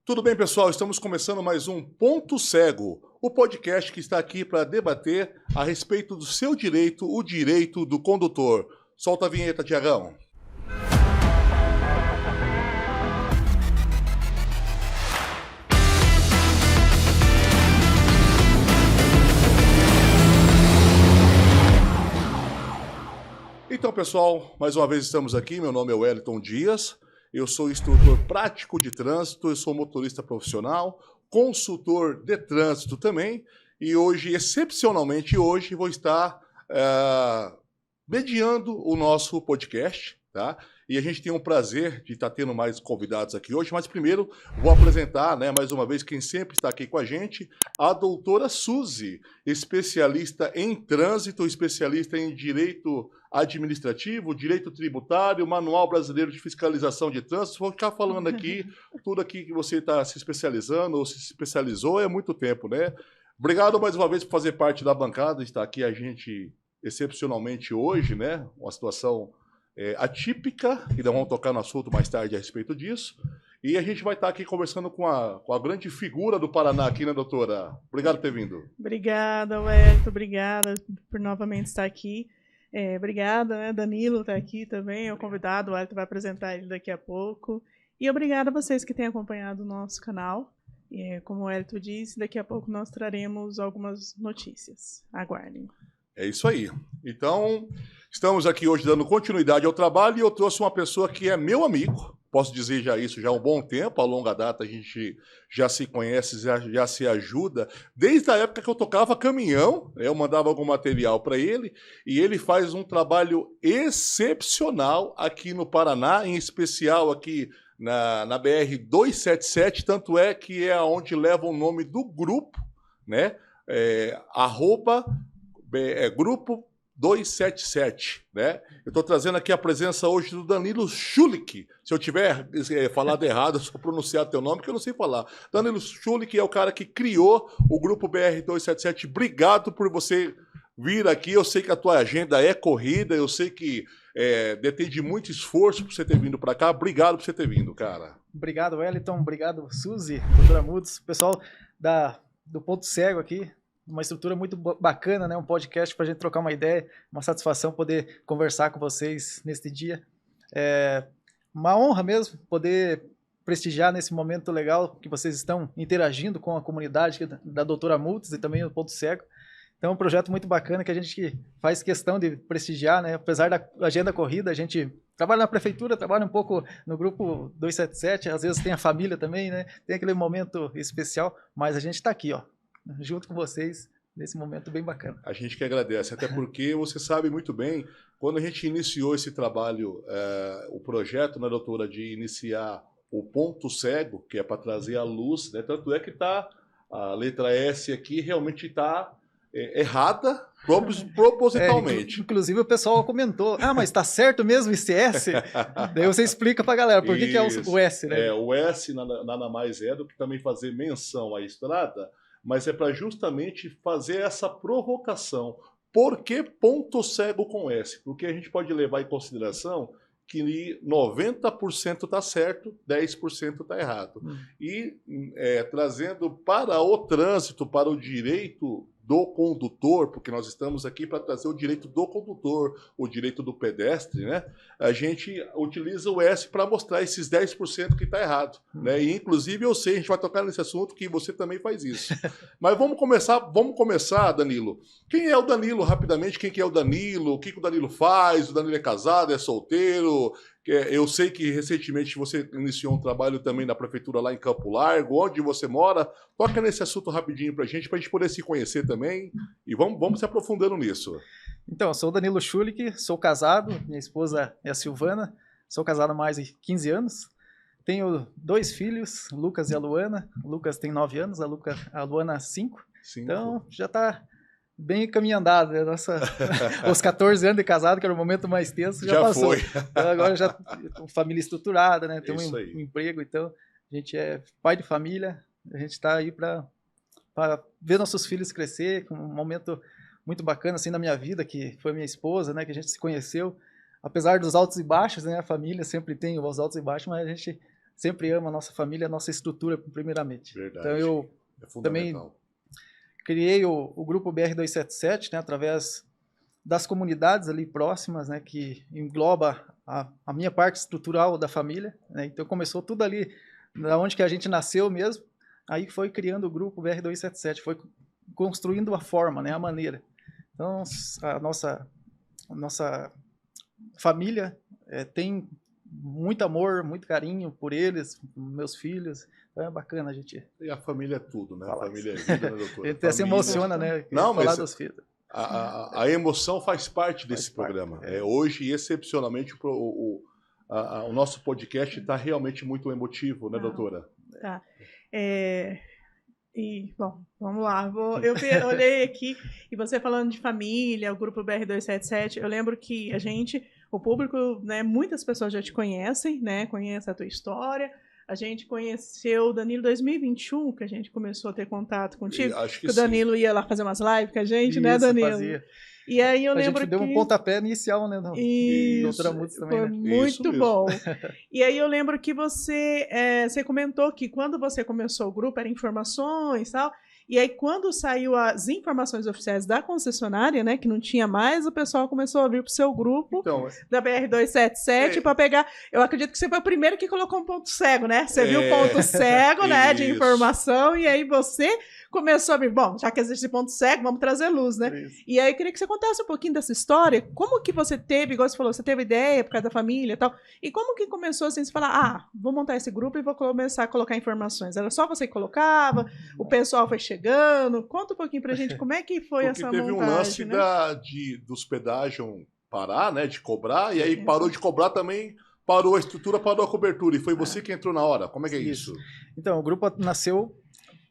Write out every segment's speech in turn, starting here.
Tudo bem, pessoal? Estamos começando mais um Ponto Cego, o podcast que está aqui para debater a respeito do seu direito, o direito do condutor. Solta a vinheta, Tiagão. Então, pessoal, mais uma vez estamos aqui. Meu nome é Wellington Dias. Eu sou instrutor prático de trânsito, eu sou motorista profissional, consultor de trânsito também, e hoje, excepcionalmente hoje, vou estar mediando o nosso podcast, tá? E a gente tem um prazer de estar tendo mais convidados aqui hoje, mas primeiro vou apresentar, mais uma vez, quem sempre está aqui com a gente, a doutora Suzy, especialista em trânsito, especialista em direito administrativo, direito tributário, Manual Brasileiro de Fiscalização de Trânsito. Vou ficar falando aqui, tudo aqui que você está se especializando ou se especializou há muito tempo, né? Obrigado mais uma vez por fazer parte da bancada, estar aqui a gente excepcionalmente hoje, né? Uma situação atípica, e nós vamos tocar no assunto mais tarde a respeito disso. E a gente vai estar aqui conversando com a grande figura do Paraná aqui, né, doutora? Obrigado por ter vindo. Obrigada, Wellington. Obrigada por novamente estar aqui. Obrigada, né? Danilo está aqui também, é o convidado, o Wellington vai apresentar ele daqui a pouco. E obrigada a vocês que têm acompanhado o nosso canal. Como o Wellington disse, daqui a pouco nós traremos algumas notícias. Aguardem. É isso aí. Então, estamos aqui hoje dando continuidade ao trabalho e eu trouxe uma pessoa que é meu amigo. Posso dizer já há um bom tempo, a longa data a gente já se conhece, já se ajuda. Desde a época que eu tocava caminhão, eu mandava algum material para ele e ele faz um trabalho excepcional aqui no Paraná, em especial aqui na BR-277, tanto é que é onde leva o nome do grupo, né? Grupo 277, né? Eu estou trazendo aqui a presença hoje do Danilo Schulich. Se eu tiver falado errado, eu só pronunciar teu nome, que eu não sei falar. Danilo Schulich é o cara que criou o Grupo BR-277. Obrigado por você vir aqui. Eu sei que a tua agenda é corrida, eu sei que detém de muito esforço por você ter vindo para cá. Obrigado por você ter vindo, cara. Obrigado, Wellington. Obrigado, Suzy, doutora Mudes, pessoal do Ponto Cego aqui. Uma estrutura muito bacana, né? Um podcast para a gente trocar uma ideia, uma satisfação poder conversar com vocês neste dia. É uma honra mesmo poder prestigiar nesse momento legal que vocês estão interagindo com a comunidade da doutora Multis e também o Ponto Cego. Então é um projeto muito bacana que a gente faz questão de prestigiar, né? Apesar da agenda corrida, a gente trabalha na prefeitura, trabalha um pouco no grupo 277, às vezes tem a família também, né? Tem aquele momento especial, mas a gente está aqui, ó, junto com vocês, nesse momento bem bacana. A gente que agradece, até porque você sabe muito bem, quando a gente iniciou esse trabalho, o projeto, né, doutora, de iniciar o Ponto Cego, que é para trazer a luz, né, tanto é que tá, a letra S aqui realmente está errada, propositalmente. Inclusive o pessoal comentou, mas está certo mesmo esse S? Daí você explica para a galera, por que é o S, né? O S nada mais é do que também fazer menção à estrada, mas é para justamente fazer essa provocação. Por que ponto cego com S? Porque a gente pode levar em consideração que 90% está certo, 10% está errado. E trazendo para o trânsito, para o direito do condutor, porque nós estamos aqui para trazer o direito do condutor, o direito do pedestre, né? A gente utiliza o S para mostrar esses 10% que está errado, né? E inclusive eu sei, a gente vai tocar nesse assunto que você também faz isso. Mas vamos começar, Danilo. Quem é o Danilo, rapidamente? Quem que é o Danilo? O que o Danilo faz? O Danilo é casado, é solteiro? Eu sei que recentemente você iniciou um trabalho também na prefeitura lá em Campo Largo, onde você mora. Toca nesse assunto rapidinho para a gente poder se conhecer também e vamos se aprofundando nisso. Então, eu sou o Danilo Schulich, sou casado, minha esposa é a Silvana, sou casado há mais de 15 anos. Tenho 2 filhos, o Lucas e a Luana. O Lucas tem 9 anos, a Luana 5. Então, já está bem caminho andado, né? Os 14 anos de casado, que era o momento mais tenso, já passou. Foi. Então, agora já tem família estruturada, né? Tem um emprego, então a gente é pai de família, a gente está aí para ver nossos filhos crescer, com um momento muito bacana assim na minha vida, que foi minha esposa, né? Que a gente se conheceu, apesar dos altos e baixos, né? A família sempre tem os altos e baixos, mas a gente sempre ama a nossa família, a nossa estrutura, primeiramente. Verdade. Então, eu também criei o grupo BR-277, né, através das comunidades ali próximas, né, que engloba a minha parte estrutural da família, né, então começou tudo ali, da onde que a gente nasceu mesmo, aí foi criando o grupo BR-277, foi construindo a forma, né, a maneira. Então, a nossa família tem muito amor, muito carinho por eles, meus filhos. Então é bacana a gente. E a família é tudo, né? A família é vida, né, doutor? A gente até se emociona, né? Não, falar mas dos filhos. A emoção faz parte desse programa. Hoje, excepcionalmente, o nosso podcast está realmente muito emotivo, né, doutora? Tá. Bom, vamos lá. Eu olhei aqui, e você falando de família, o grupo BR-277, eu lembro que o público, né, muitas pessoas já te conhecem, né, conhecem a tua história. A gente conheceu o Danilo em 2021, que a gente começou a ter contato contigo. Acho que o Danilo ia lá fazer umas lives com a gente, isso, né, Danilo? Fazia. E aí eu lembro que... A gente deu um pontapé inicial, né? Doutora Mutz também, foi né? muito bom. E aí eu lembro que você comentou que quando você começou o grupo, eram informações e tal. E aí, quando saiu as informações oficiais da concessionária, né, que não tinha mais, o pessoal começou a vir para o seu grupo da BR-277 para pegar. Eu acredito que você foi o primeiro que colocou um ponto cego, né? Você viu o ponto cego, né, de informação, e aí você começou a vir. Bom, já que existe ponto cego, vamos trazer luz, né? Isso. E aí eu queria que você contasse um pouquinho dessa história. Como que você teve, igual você falou, você teve ideia por causa da família e tal. E como que começou assim, você falar, vou montar esse grupo e vou começar a colocar informações? Era só você que colocava? O pessoal foi chegando? Conta um pouquinho pra gente como é que foi essa montagem. Porque teve um lance, né, dos pedágios parar, né, de cobrar, e aí parou de cobrar também, parou a estrutura, parou a cobertura. E foi você que entrou na hora. Como é que é isso? Então, o grupo nasceu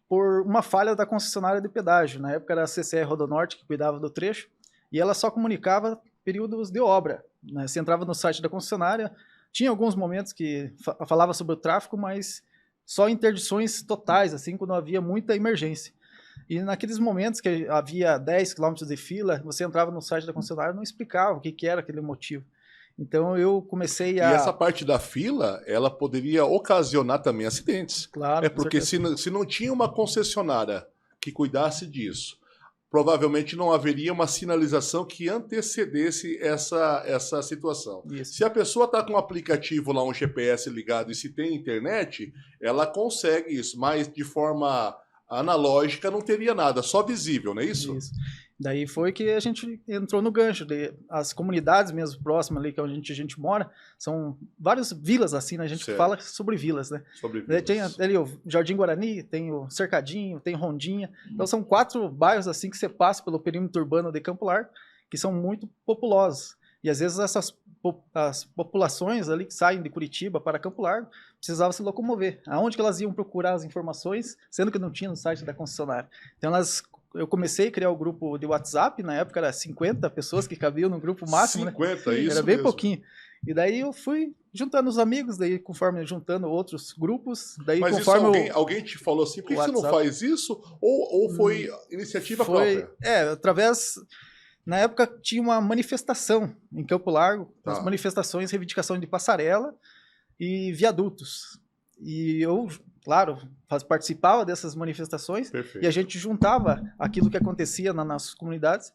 por uma falha da concessionária de pedágio. Na época era a CCR Rodonorte que cuidava do trecho, e ela só comunicava períodos de obra, né? Você entrava no site da concessionária, tinha alguns momentos que falava sobre o tráfego, mas só interdições totais, assim, quando havia muita emergência. E naqueles momentos que havia 10 km de fila, você entrava no site da concessionária e não explicava o que era aquele motivo. Então eu comecei a... E essa parte da fila, ela poderia ocasionar também acidentes. Claro. Porque se não tinha uma concessionária que cuidasse disso, provavelmente não haveria uma sinalização que antecedesse essa situação. Isso. Se a pessoa está com um aplicativo lá, um GPS ligado, e se tem internet, ela consegue isso, mas de forma analógica não teria nada, só visível, não é isso? Isso. Daí foi que a gente entrou no gancho. As comunidades mesmo próximas ali, que é onde a gente mora, são várias vilas assim, né? A gente fala sobre vilas, né? Sobre vilas. Tem ali o Jardim Guarani, tem o Cercadinho, tem Rondinha. Então são 4 bairros assim que você passa pelo perímetro urbano de Campo Largo, que são muito populosos. E às vezes as populações ali que saem de Curitiba para Campo Largo precisavam se locomover. Aonde que elas iam procurar as informações, sendo que não tinha no site da concessionária? Então eu comecei a criar o grupo de WhatsApp, na época era 50 pessoas que cabiam no grupo máximo, 50, né? Isso era bem mesmo. Pouquinho. E daí eu fui juntando os amigos, daí conforme juntando outros grupos, daí Mas conforme isso alguém te falou assim, por que você não faz isso? Ou foi iniciativa própria? Através... Na época tinha uma manifestação em Campo Largo, as manifestações, reivindicação de passarela e viadutos. E eu, claro, participava dessas manifestações. Perfeito. E a gente juntava aquilo que acontecia nas nossas comunidades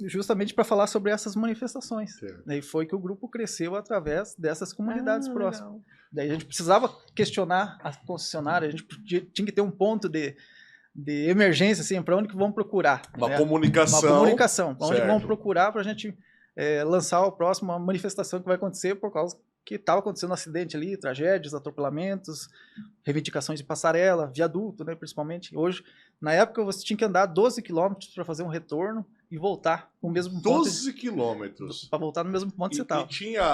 justamente para falar sobre essas manifestações. Certo. Daí foi que o grupo cresceu através dessas comunidades próximas. Legal. Daí a gente precisava questionar a concessionária, a gente tinha que ter um ponto de emergência, assim, para onde que vão procurar. Uma comunicação. Uma comunicação. Para onde que vão procurar para a gente lançar a próxima manifestação que vai acontecer por causa que estava acontecendo um acidente ali, tragédias, atropelamentos, reivindicações de passarela, viaduto, né, principalmente. Hoje, na época, você tinha que andar 12 quilômetros para fazer um retorno e voltar no mesmo ponto. 12 quilômetros. Para voltar no mesmo ponto que você estava.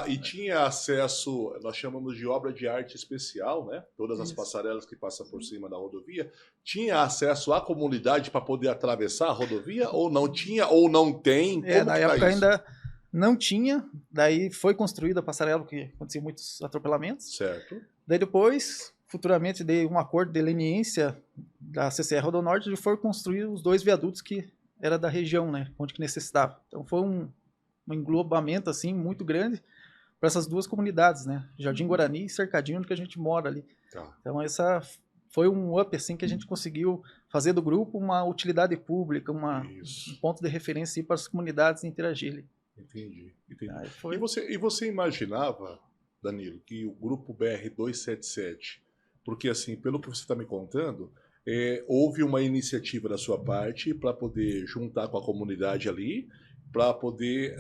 E tinha acesso, nós chamamos de obra de arte especial, né? Todas as passarelas que passam por cima da rodovia. Tinha acesso à comunidade para poder atravessar a rodovia? Ou não tinha, ou não tem? Como na época ainda não tinha. Daí foi construída a passarela, porque acontecia muitos atropelamentos. Certo. Daí depois, futuramente, dei um acordo de leniência da CCR Rodonorte e foi construir os 2 viadutos que era da região, né, onde que necessitava. Então foi um englobamento assim muito grande para essas duas comunidades, né? Jardim Guarani e Cercadinho, onde que a gente mora ali. Tá. Então essa foi um up assim que a gente conseguiu fazer do grupo uma utilidade pública, um ponto de referência para as comunidades interagirem. Entendi. Aí foi... E você imaginava, Danilo, que o grupo BR-277, porque assim, pelo que você está me contando, houve uma iniciativa da sua parte para poder juntar com a comunidade ali, para poder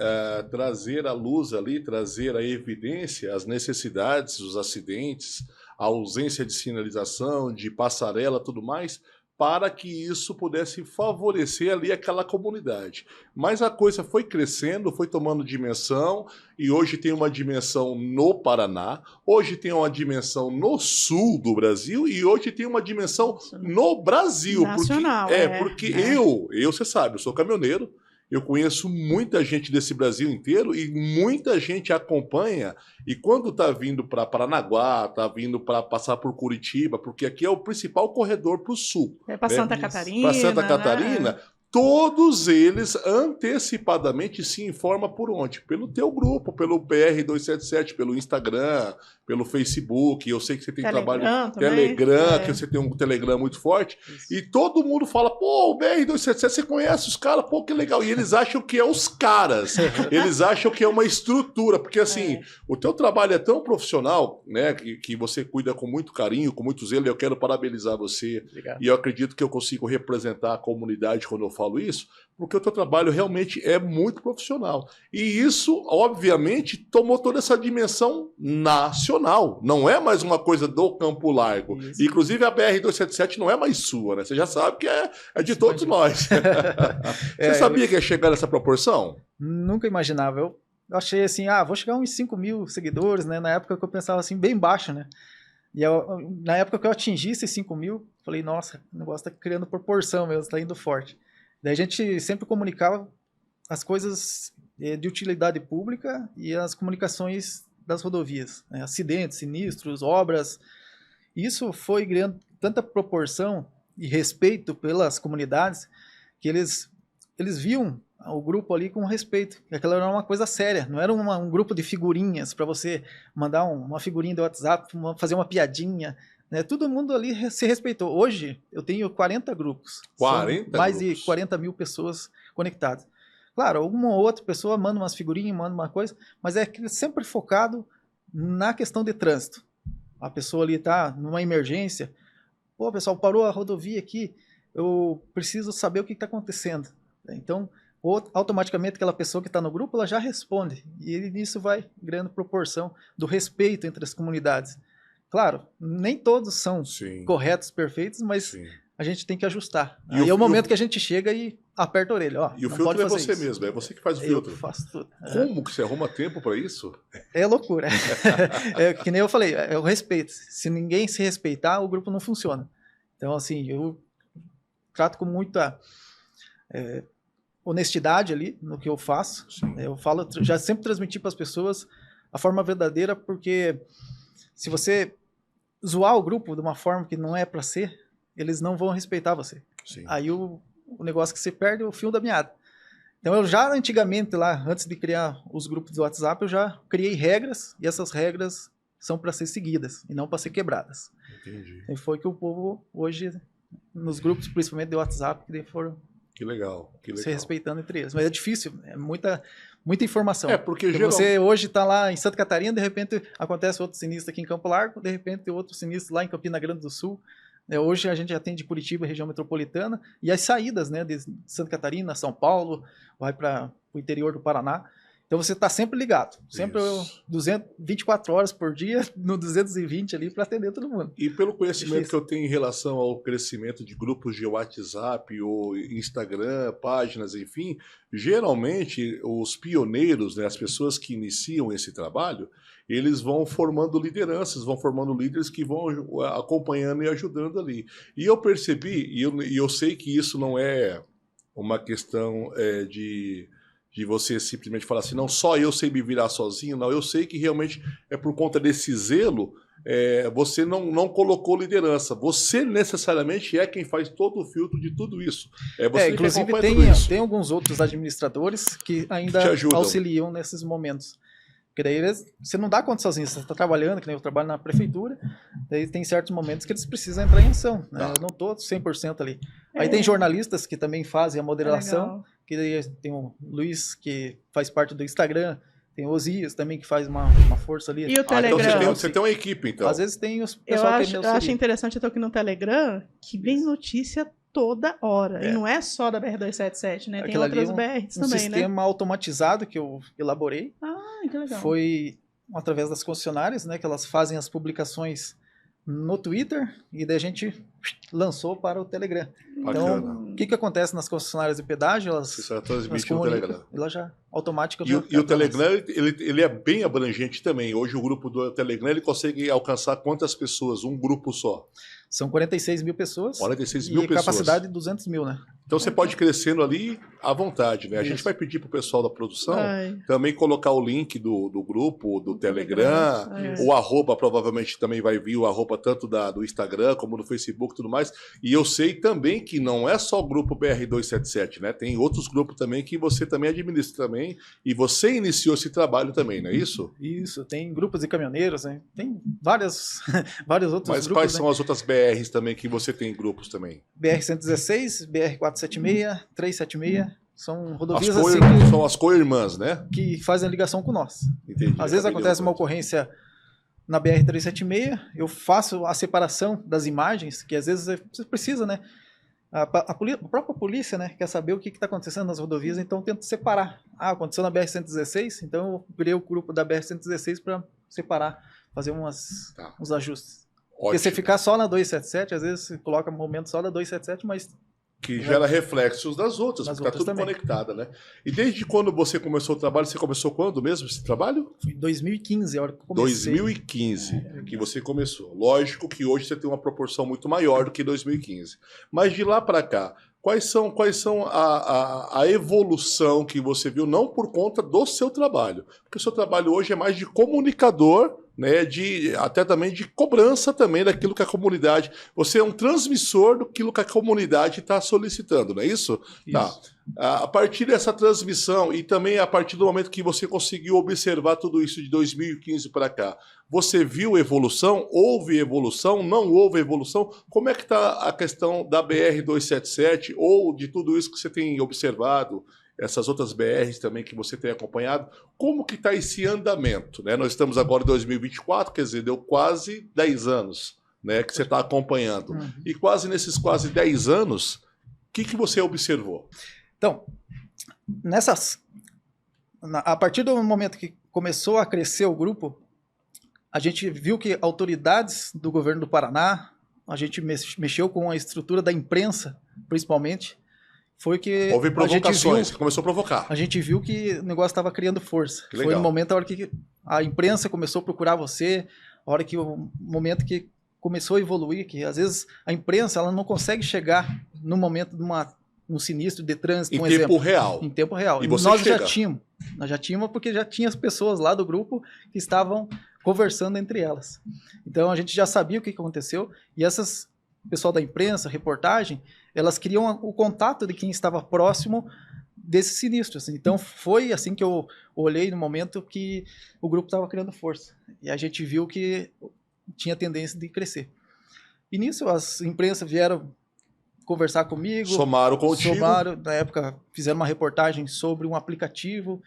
trazer à luz ali, trazer à evidência as necessidades, os acidentes, a ausência de sinalização, de passarela, tudo mais, para que isso pudesse favorecer ali aquela comunidade. Mas a coisa foi crescendo, foi tomando dimensão, e hoje tem uma dimensão no Paraná, hoje tem uma dimensão no sul do Brasil, e hoje tem uma dimensão no Brasil. Nacional, porque você sabe, eu sou caminhoneiro, eu conheço muita gente desse Brasil inteiro e muita gente acompanha. E quando está vindo para Paranaguá, está vindo para passar por Curitiba, porque aqui é o principal corredor para o sul. Para Santa Catarina. Para Santa Catarina, todos eles antecipadamente se informam por onde? Pelo teu grupo, pelo BR-277, pelo Instagram, pelo Facebook. Eu sei que você tem trabalho Telegram, que você tem um Telegram muito forte. Isso. E todo mundo fala, pô, o BR-277, você conhece os caras? Pô, que legal. E eles acham que é os caras. Eles acham que é uma estrutura. Porque assim, o teu trabalho é tão profissional, né, que você cuida com muito carinho, com muito zelo. E eu quero parabenizar você. Obrigado. E eu acredito que eu consigo representar a comunidade quando eu falo isso, porque o teu trabalho realmente é muito profissional. E isso, obviamente, tomou toda essa dimensão nacional. Não é mais uma coisa do Campo Largo. Isso. Inclusive, a BR-277 não é mais sua, né? Você já sabe que é de todos nós. Você sabia que ia chegar nessa proporção? Nunca imaginava. Eu achei assim, vou chegar a uns 5 mil seguidores, né? Na época que eu pensava assim, bem baixo, né? E na época que eu atingi esses 5 mil, falei, nossa, o negócio tá criando proporção mesmo, tá indo forte. Daí a gente sempre comunicava as coisas de utilidade pública e as comunicações das rodovias, né? Acidentes, sinistros, obras. Isso foi ganhando tanta proporção e respeito pelas comunidades que eles viam o grupo ali com respeito, que aquilo era uma coisa séria, não era um grupo de figurinhas para você mandar uma figurinha do WhatsApp, fazer uma piadinha, né? Todo mundo ali se respeitou. Hoje eu tenho 40 grupos. 40 mais grupos. de 40 mil pessoas conectadas. Claro, alguma outra pessoa manda umas figurinhas, manda uma coisa, mas é sempre focado na questão de trânsito. A pessoa ali está numa emergência. Pô, pessoal, parou a rodovia aqui, eu preciso saber o que está acontecendo. Então, automaticamente aquela pessoa que está no grupo, ela já responde. E isso vai ganhando proporção do respeito entre as comunidades. Claro, nem todos são corretos, perfeitos, mas a gente tem que ajustar. Aí é o momento que a gente chega e aperta a orelha. E o filtro é você mesmo, é você que faz o filtro. Eu faço tudo. Como que você arruma tempo para isso? É loucura. Que nem eu falei, é o respeito. Se ninguém se respeitar, o grupo não funciona. Então, assim, eu trato com muita honestidade ali no que eu faço. Eu falo, já sempre transmiti para as pessoas a forma verdadeira, porque se você zoar o grupo de uma forma que não é para ser, eles não vão respeitar você. Aí o negócio que você perde é o fio da meada. Então eu já antigamente lá, antes de criar os grupos do WhatsApp, eu já criei regras, e essas regras são para ser seguidas e não para ser quebradas. Entendi. E foi que o povo hoje, nos grupos, principalmente do WhatsApp, que foram que legal. se respeitando entre eles. Mas é difícil, é muita informação. Porque você hoje está lá em Santa Catarina, de repente acontece outro sinistro aqui em Campo Largo, de repente outro sinistro lá em Campina Grande do Sul. Hoje a gente atende Curitiba, região metropolitana, e as saídas, né, de Santa Catarina, São Paulo, vai para o interior do Paraná. Então você está sempre ligado, sempre 24 horas por dia, no 220 ali, para atender todo mundo. E pelo conhecimento que eu tenho em relação ao crescimento de grupos de WhatsApp ou Instagram, páginas, enfim, geralmente os pioneiros, né, as pessoas que iniciam esse trabalho, eles vão formando lideranças, vão formando líderes que vão acompanhando e ajudando ali. E eu percebi, e eu sei que isso não é uma questão de você simplesmente falar assim, não, só eu sei me virar sozinho, não, eu sei que realmente é por conta desse zelo, você não colocou liderança, você necessariamente é quem faz todo o filtro de tudo isso. Você inclusive tem alguns outros administradores que ainda auxiliam nesses momentos. Porque daí você não dá conta sozinho, você está trabalhando, que nem eu trabalho na prefeitura, daí tem certos momentos que eles precisam entrar em ação, né? Eu não estou 100% ali. Aí tem jornalistas que também fazem a moderação, que daí tem o Luiz, que faz parte do Instagram, tem o Osias também, que faz uma força ali. E o Telegram? Então você tem uma equipe, então. Às vezes tem os Eu acho interessante, eu tô aqui no Telegram, que vem notícia toda hora. E não é só da BR-277, né? Tem outras BRs também, né? Um sistema automatizado que eu elaborei. Ah, que legal. Foi através das concessionárias, né? Que elas fazem as publicações no Twitter e daí a gente lançou para o Telegram. Bacana. Então, o que acontece nas concessionárias de pedágio? Isso é transmitir no Telegram. Ela já automática. E o Telegram, ele é bem abrangente também. Hoje o grupo do Telegram, ele consegue alcançar quantas pessoas? Um grupo só? São 46 mil pessoas. 46 mil pessoas. E capacidade de 200 mil, né? Então você pode ir crescendo ali à vontade, né? A gente vai pedir pro pessoal da produção também colocar o link do grupo, do Telegram, o arroba provavelmente também vai vir, o arroba tanto do Instagram como do Facebook e tudo mais. E eu sei também que não é só o grupo BR-277, né? Tem outros grupos também que você também administra também, e você iniciou esse trabalho também, não é isso? Isso, tem grupos de caminhoneiros, né? Tem vários outros grupos. Mas quais são as outras BRs também que você tem grupos também? BR-116, BR-476, 376, são rodovias são as co-irmãs, né? Que fazem a ligação com nós. Entendi. Às vezes acontece uma ocorrência na BR-376, eu faço a separação das imagens, que às vezes você precisa, né? A própria polícia, né, quer saber o que está acontecendo nas rodovias, então eu tento separar. Aconteceu na BR-116, então eu virei o grupo da BR-116 para separar, fazer uns ajustes. Ótimo. Porque se ficar só na 277, às vezes você coloca momento só da 277, mas... Que gera reflexos das outras, porque está tudo também conectado, né? E desde quando você começou o trabalho, você começou quando mesmo esse trabalho? Foi em 2015, a hora que eu comecei. 2015 que você começou. Lógico que hoje você tem uma proporção muito maior do que 2015. Mas de lá para cá, quais são a evolução que você viu, não por conta do seu trabalho? Porque o seu trabalho hoje é mais de comunicador, né, até também de cobrança também daquilo que a comunidade... Você é um transmissor daquilo que a comunidade está solicitando, não é isso? Isso. Tá. A partir dessa transmissão e também a partir do momento que você conseguiu observar tudo isso de 2015 para cá, você viu evolução? Houve evolução? Não houve evolução? Como é que está a questão da BR-277 ou de tudo isso que você tem observado? Essas outras BRs também que você tem acompanhado, como que está esse andamento, né? Nós estamos agora em 2024, quer dizer, deu quase 10 anos, né, que você está acompanhando. E nesses quase 10 anos, o que você observou? Então, a partir do momento que começou a crescer o grupo, a gente viu que autoridades do governo do Paraná, a gente mexeu com a estrutura da imprensa, principalmente, foi que houve provocações, que começou a provocar. A gente viu que o negócio estava criando força. Foi no momento, a hora que a imprensa começou a procurar você, o momento que começou a evoluir, que às vezes a imprensa ela não consegue chegar no momento de um sinistro de trânsito, em tempo real. Em tempo real. E você nós já tínhamos porque já tinha as pessoas lá do grupo que estavam conversando entre elas. Então a gente já sabia o que aconteceu e pessoal da imprensa, reportagem, elas queriam o contato de quem estava próximo desse sinistro. Assim. Então foi assim que eu olhei no momento que o grupo estava criando força. E a gente viu que tinha tendência de crescer. E nisso as imprensas vieram conversar comigo. Somaram contigo. Na época fizeram uma reportagem sobre um aplicativo.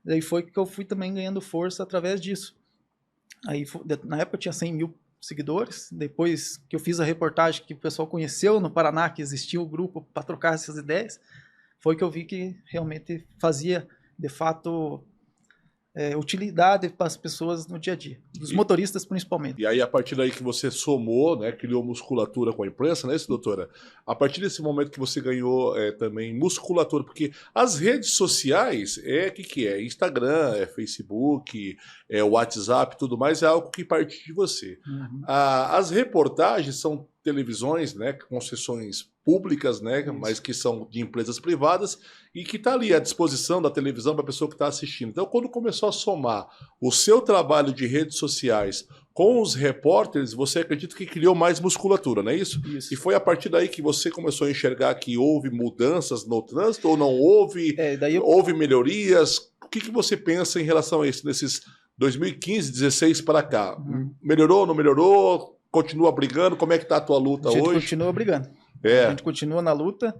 Daí foi que eu fui também ganhando força através disso. Aí, na época eu tinha 100 mil seguidores, depois que eu fiz a reportagem que o pessoal conheceu no Paraná, que existia o grupo para trocar essas ideias, foi que eu vi que realmente fazia, de fato, utilidade para as pessoas no dia a dia, dos motoristas principalmente. E aí, a partir daí que você somou, né, criou musculatura com a imprensa, não é isso, doutora? A partir desse momento que você ganhou também musculatura, porque as redes sociais, que é? Instagram, Facebook, WhatsApp, tudo mais, é algo que parte de você. As reportagens são televisões, né, concessões públicas, né, mas que são de empresas privadas e que está ali à disposição da televisão para a pessoa que está assistindo. Então, quando começou a somar o seu trabalho de redes sociais com os repórteres, você acredita que criou mais musculatura, não é isso? Isso. E foi a partir daí que você começou a enxergar que houve mudanças no trânsito ou não houve? Houve melhorias? O que você pensa em relação a isso, nesses 2015, 16 para cá. Melhorou, não melhorou? Continua brigando? Como é que tá a tua luta hoje? A gente continua brigando. A gente continua na luta.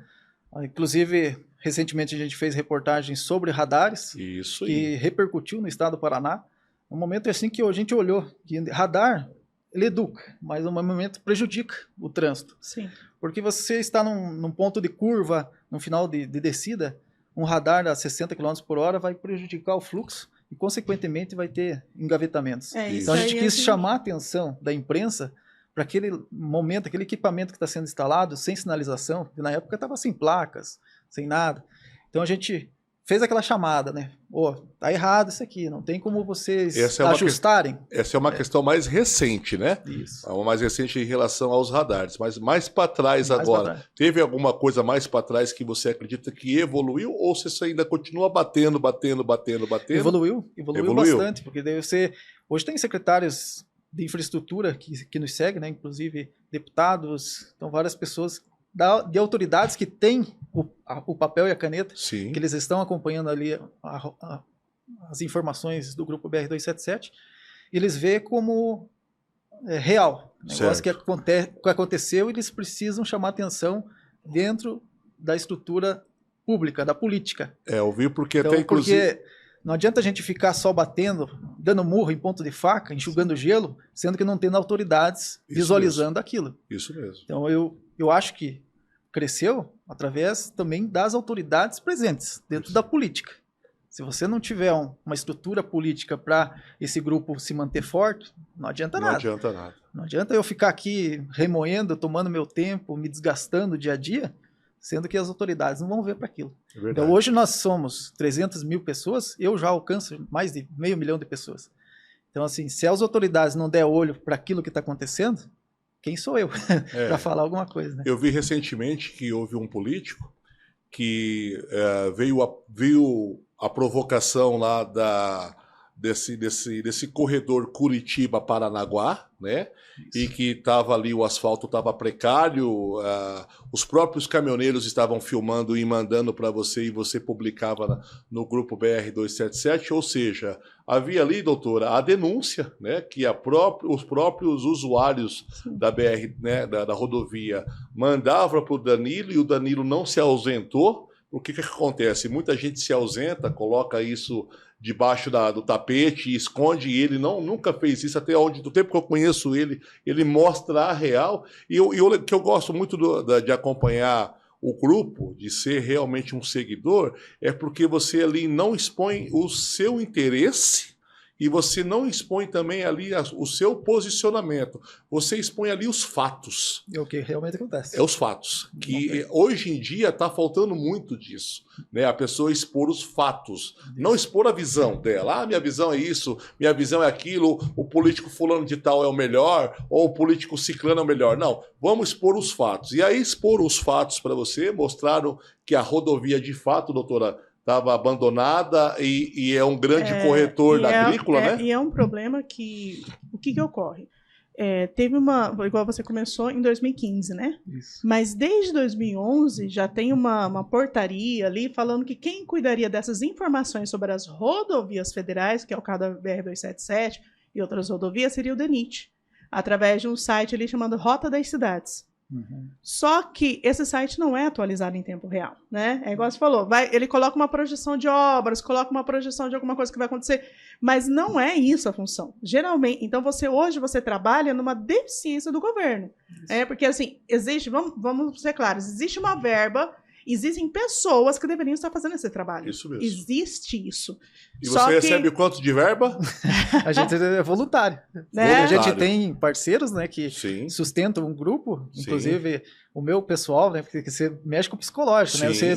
Inclusive, recentemente a gente fez reportagens sobre radares. Isso que repercutiu no estado do Paraná. Um momento assim que a gente olhou que radar, ele educa, mas no momento prejudica o trânsito. Sim. Porque você está num ponto de curva, no final de descida, um radar a 60 km por hora vai prejudicar o fluxo e, consequentemente, vai ter engavetamentos. Então, a gente quis chamar a atenção da imprensa para aquele momento, aquele equipamento que está sendo instalado sem sinalização, que na época estava sem placas, sem nada. Então, a gente fez aquela chamada, né? Tá errado isso aqui, não tem como vocês ajustarem. Essa é uma questão mais recente, né? Isso. Uma mais recente em relação aos radares, mas mais para trás agora. Teve alguma coisa mais para trás que você acredita que evoluiu ou você ainda continua batendo? Evoluiu bastante, porque daí hoje tem secretários de infraestrutura que nos seguem, né? Inclusive deputados, então várias pessoas de autoridades que têm o papel e a caneta, Sim. que eles estão acompanhando ali as informações do grupo BR-277, e eles veem como real. O negócio que aconteceu, eles precisam chamar atenção dentro da estrutura pública, da política. Eu vi porque então, até inclusive... Porque não adianta a gente ficar só batendo, dando murro em ponto de faca, enxugando gelo, sendo que não tem autoridades visualizando aquilo. Isso mesmo. Então eu acho que cresceu através também das autoridades presentes dentro da política. Se você não tiver uma estrutura política para esse grupo se manter forte, não adianta nada. Não adianta nada. Não adianta eu ficar aqui remoendo, tomando meu tempo, me desgastando dia a dia, sendo que as autoridades não vão ver para aquilo. Então hoje nós somos 300 mil pessoas, eu já alcanço mais de 500 mil de pessoas. Então assim, se as autoridades não der olho para aquilo que está acontecendo, quem sou eu para falar alguma coisa? Né? Eu vi recentemente que houve um político que veio a provocação lá desse corredor Curitiba-Paranaguá, né? Isso. E que estava ali, o asfalto estava precário, os próprios caminhoneiros estavam filmando e mandando para você e você publicava no grupo BR-277, ou seja, havia ali, doutora, a denúncia, né, que os próprios usuários da BR, né, da rodovia, mandavam para o Danilo e o Danilo não se ausentou. O que acontece? Muita gente se ausenta, coloca isso debaixo do tapete, esconde, e ele nunca fez isso, até do tempo que eu conheço ele mostra a real, e o que eu gosto muito de acompanhar o grupo, de ser realmente um seguidor, é porque você ali não expõe o seu interesse, e você não expõe também ali o seu posicionamento. Você expõe ali os fatos. É o que realmente acontece. É os fatos. Que hoje em dia está faltando muito disso. Né? A pessoa expor os fatos. Isso. Não expor a visão dela. Minha visão é isso, minha visão é aquilo, o político fulano de tal é o melhor, ou o político ciclano é o melhor. Não, vamos expor os fatos. E aí expor os fatos para você, mostraram que a rodovia de fato, doutora, estava abandonada e é um grande corretor agrícola, né? E é um problema que... O que ocorre? Teve igual você começou em 2015, né? Isso. Mas desde 2011 já tem uma portaria ali falando que quem cuidaria dessas informações sobre as rodovias federais, que é o caso da BR-277 e outras rodovias, seria o DENIT, através de um site ali chamado Rota das Cidades. Uhum. Só que esse site não é atualizado em tempo real, né? É igual você falou, ele coloca uma projeção de obras, coloca uma projeção de alguma coisa que vai acontecer, mas não é isso a função. Geralmente, então hoje você trabalha numa deficiência do governo. Porque assim, vamos ser claros, existe uma verba, existem pessoas que deveriam estar fazendo esse trabalho. Isso mesmo. Existe isso. E você recebe quanto de verba? A gente é voluntário. A gente tem parceiros, né, que sustentam um grupo, inclusive o meu pessoal, né, porque você mexe com o psicológico, né? Você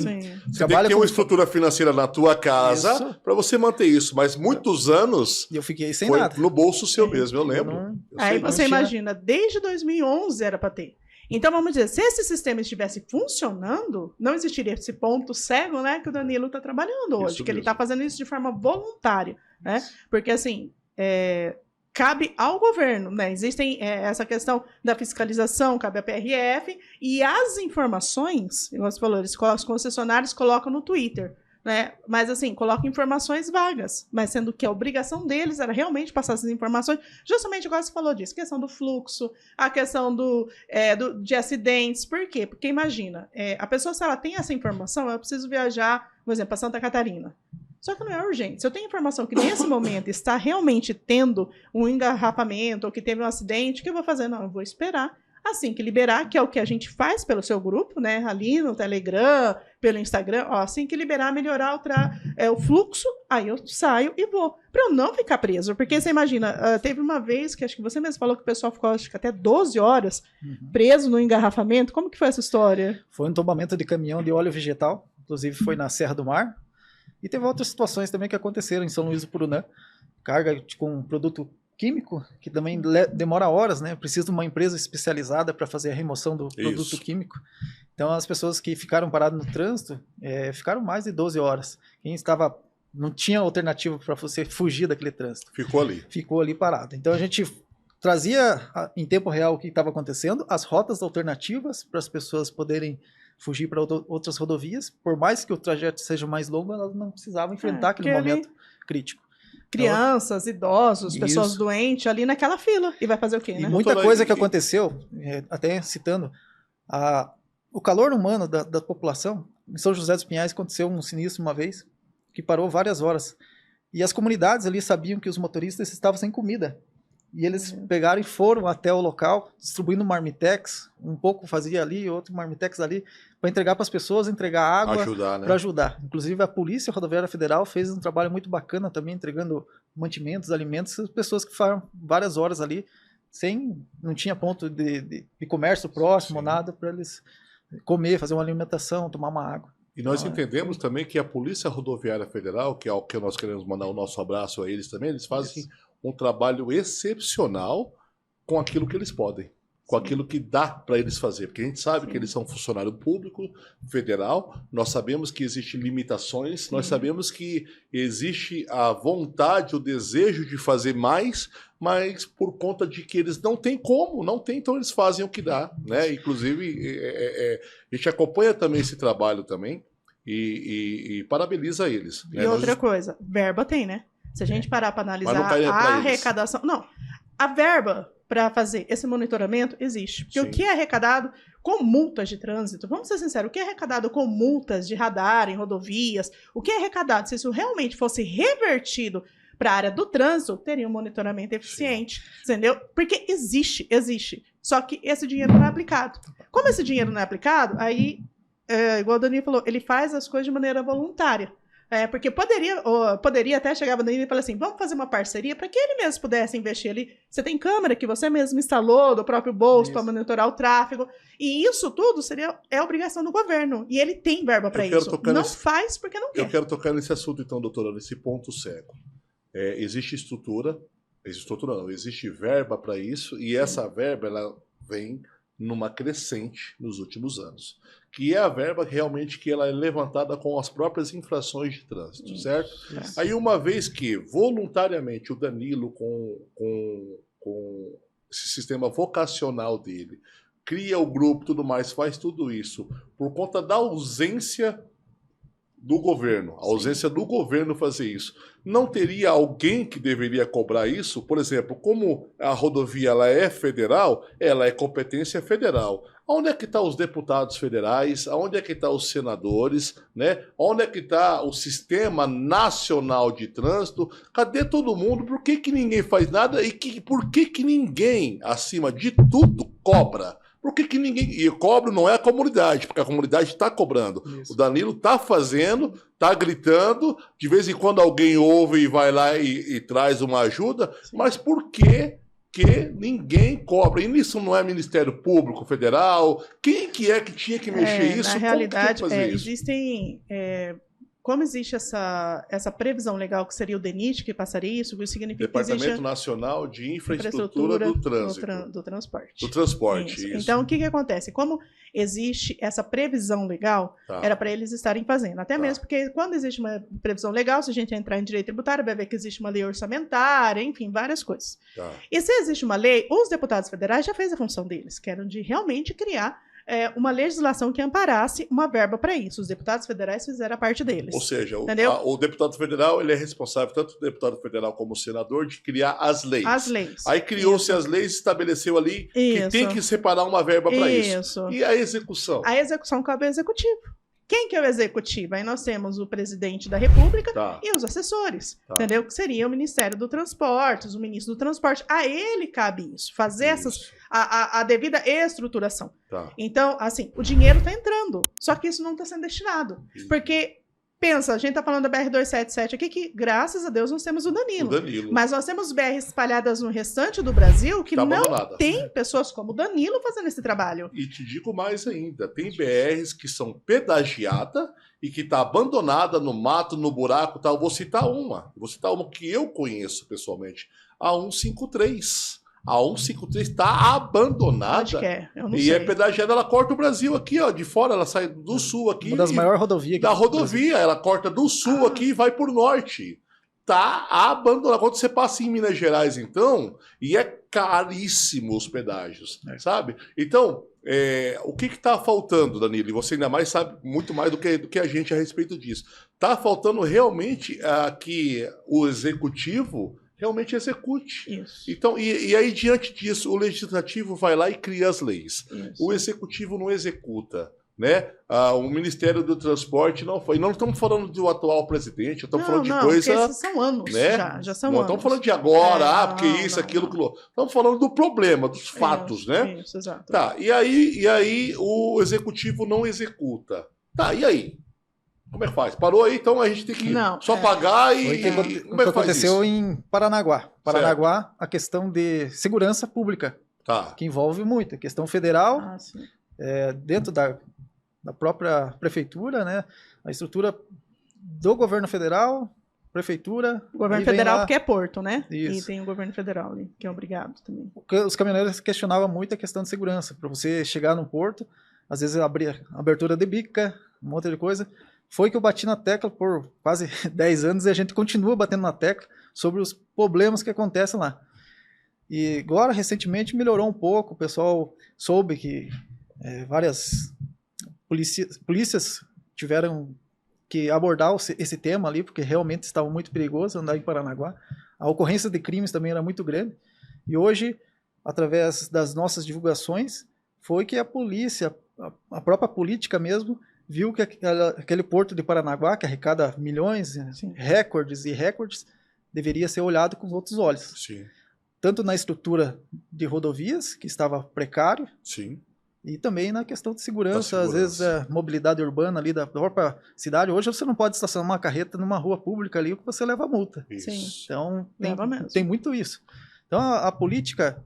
trabalha tem uma estrutura financeira na tua casa para você manter isso, mas muitos anos eu fiquei sem nada. No bolso seu mesmo, eu lembro. Aí você imagina, desde 2011 era para ter. Então, vamos dizer, se esse sistema estivesse funcionando, não existiria esse ponto cego, né, que o Danilo está trabalhando hoje, que ele está fazendo isso de forma voluntária, né? Porque, assim, cabe ao governo, né? Existem essa questão da fiscalização, cabe à PRF, e as informações, como você falou, os concessionários colocam no Twitter. né? Mas assim, coloca informações vagas, mas sendo que a obrigação deles era realmente passar essas informações, justamente igual você falou disso, questão do fluxo, a questão de acidentes. Por quê? Porque imagina, a pessoa, se ela tem essa informação, ela precisa viajar, por exemplo, para Santa Catarina. Só que não é urgente. Se eu tenho informação que nesse momento está realmente tendo um engarrafamento ou que teve um acidente, o que eu vou fazer? Não, eu vou esperar. Assim que liberar, que é o que a gente faz pelo seu grupo, né? Ali no Telegram, pelo Instagram, assim que liberar, melhorar o fluxo, aí eu saio e vou. Para eu não ficar preso. Porque você imagina, teve uma vez que acho que você mesmo falou que o pessoal ficou acho que até 12 horas preso no engarrafamento. Como que foi essa história? Foi um tombamento de caminhão de óleo vegetal, inclusive foi na Serra do Mar. E teve outras situações também que aconteceram em São Luís do Purunã. Carga com produto químico, que também demora horas, né? Precisa de uma empresa especializada para fazer a remoção do produto químico. Então, as pessoas que ficaram paradas no trânsito ficaram mais de 12 horas. Quem não tinha alternativa para você fugir daquele trânsito. Ficou ali parado. Então, a gente trazia em tempo real o que estava acontecendo, as rotas alternativas para as pessoas poderem fugir para outras rodovias. Por mais que o trajeto seja mais longo, elas não precisavam enfrentar aquele momento crítico. Crianças, idosos, pessoas doentes ali naquela fila. E vai fazer o quê, né? E muita coisa que aconteceu, até citando, o calor humano da população, em São José dos Pinhais aconteceu um sinistro uma vez, que parou várias horas. E as comunidades ali sabiam que os motoristas estavam sem comida. E eles pegaram e foram até o local, distribuindo marmitex, um pouco fazia ali, outro marmitex ali, para entregar para as pessoas, entregar água, para ajudar. Inclusive a Polícia Rodoviária Federal fez um trabalho muito bacana também, entregando mantimentos, alimentos, as pessoas que ficaram várias horas ali, não tinha ponto de comércio próximo, nada, para eles comer, fazer uma alimentação, tomar uma água. E nós entendemos também que a Polícia Rodoviária Federal, que é o que nós queremos mandar o nosso abraço a eles também, eles fazem um trabalho excepcional com aquilo que eles podem, com aquilo que dá para eles fazer, porque a gente sabe que eles são funcionário público federal, nós sabemos que existem limitações, nós sabemos que existe a vontade, o desejo de fazer mais, mas por conta de que eles não têm como, então eles fazem o que dá, né? Inclusive, a gente acompanha também esse trabalho também e parabeniza eles. E outra coisa, verba tem, né? Se a gente parar para analisar a arrecadação... Não, a verba para fazer esse monitoramento existe. Porque o que é arrecadado com multas de trânsito, vamos ser sinceros, o que é arrecadado com multas de radar em rodovias, o que é arrecadado, se isso realmente fosse revertido para a área do trânsito, teria um monitoramento eficiente, entendeu? Porque existe. Só que esse dinheiro não é aplicado. Como esse dinheiro não é aplicado, aí, igual o Danilo falou, ele faz as coisas de maneira voluntária. Porque poderia até chegar o Danilo e falar assim, vamos fazer uma parceria para que ele mesmo pudesse investir ali. Você tem câmera que você mesmo instalou do próprio bolso para monitorar o tráfego. E isso tudo é obrigação do governo. E ele tem verba para isso. Não faz porque não quer. Eu quero tocar nesse assunto então, doutora, nesse ponto cego. Existe existe verba para isso, e essa verba ela vem numa crescente nos últimos anos, que é a verba realmente que ela é levantada com as próprias infrações de trânsito, certo? Aí uma vez que voluntariamente o Danilo com esse sistema vocacional dele cria o grupo, tudo mais, faz tudo isso por conta da ausência do governo, a ausência do governo fazer isso. Não teria alguém que deveria cobrar isso? Por exemplo, como a rodovia ela é federal, ela é competência federal. Onde é que estão os deputados federais? Onde é que estão os senadores? Né? Onde é que está o Sistema Nacional de Trânsito? Cadê todo mundo? Por que ninguém faz nada? E por que ninguém, acima de tudo, cobra? Por que ninguém... E cobra não é a comunidade, porque a comunidade está cobrando. Isso. O Danilo está fazendo, está gritando, de vez em quando alguém ouve e vai lá e traz uma ajuda, mas por que ninguém cobra? E isso não é Ministério Público Federal? Quem que tinha que mexer isso? Na realidade, isso? Existem... Como existe essa previsão legal que seria o DENIT que passaria isso significa Departamento que existe Nacional de Infraestrutura do Trânsito. Do transporte. Do transporte, isso. Então, o que acontece? Como existe essa previsão legal, era para eles estarem fazendo. Até mesmo porque quando existe uma previsão legal, se a gente entrar em direito tributário, vai ver que existe uma lei orçamentária, enfim, várias coisas. E se existe uma lei, os deputados federais já fez a função deles, que era de realmente criar uma legislação que amparasse uma verba para isso. Os deputados federais fizeram a parte deles. Ou seja, entendeu? O deputado federal ele é responsável, tanto o deputado federal como o senador, de criar as leis. As leis. Aí criou-se as leis, estabeleceu ali que tem que separar uma verba para isso. E a execução? A execução cabe ao executivo. Quem que é o executivo? Aí nós temos o presidente da República e os assessores, entendeu? Que seria o Ministério do Transporte, o ministro do Transporte. A ele cabe isso, fazer a devida estruturação. Então, assim, o dinheiro está entrando, só que isso não está sendo destinado. Porque, pensa, a gente está falando da BR-277 aqui, que graças a Deus nós temos o Danilo. Mas nós temos BRs espalhadas no restante do Brasil que não tem pessoas como o Danilo fazendo esse trabalho. E te digo mais ainda, tem BRs que são pedagiadas e que está abandonada no mato, no buraco, tal. Vou citar uma que eu conheço pessoalmente, a 153. A 153 está abandonada. Onde que é? Eu não sei. E é pedagiada, ela corta o Brasil aqui, ó, de fora, ela sai do sul aqui. Uma das maiores rodovias. Da rodovia, ela corta do sul aqui e vai por norte. Tá abandonada. Quando você passa em Minas Gerais, então, e é caríssimo os pedágios, sabe? Então, o que está faltando, Danilo? E você ainda mais sabe muito mais do que a gente a respeito disso. Está faltando realmente que o executivo realmente execute. Isso. Então, e aí, diante disso, o legislativo vai lá e cria as leis. Isso. O executivo não executa. Né? O Ministério do Transporte não foi. Não estamos falando do atual presidente, estamos falando de coisa. Esses são anos, né? já são não anos. Estamos falando de agora, porque isso, aquilo, aquilo. Estamos falando do problema, dos fatos, né? Isso, exato. Tá, e aí o executivo não executa. Tá, e aí? Como é que faz? Parou aí, então a gente tem que só pagar e. Como é que faz aconteceu isso? Em Paranaguá. Paranaguá, a questão de segurança pública, que envolve muito. A questão federal, dentro da própria prefeitura, né? A estrutura do governo federal, prefeitura. O governo federal porque é porto, né? Isso. E tem o governo federal ali, que é obrigado também. Os caminhoneiros questionavam muito a questão de segurança. Para você chegar num porto, às vezes abrir abertura de bica, um monte de coisa. Foi que eu bati na tecla por quase 10 anos e a gente continua batendo na tecla sobre os problemas que acontecem lá. E agora, recentemente, melhorou um pouco. O pessoal soube que várias polícias tiveram que abordar esse tema ali, porque realmente estava muito perigoso andar em Paranaguá. A ocorrência de crimes também era muito grande. E hoje, através das nossas divulgações, foi que a polícia, a própria política mesmo, viu que aquele porto de Paranaguá, que arrecada milhões, recordes e recordes, deveria ser olhado com outros olhos. Sim. Tanto na estrutura de rodovias, que estava precário, e também na questão de segurança, às vezes a mobilidade urbana ali da própria cidade. Hoje você não pode estacionar uma carreta numa rua pública ali que você leva multa. Isso. Então tem muito isso. Então a política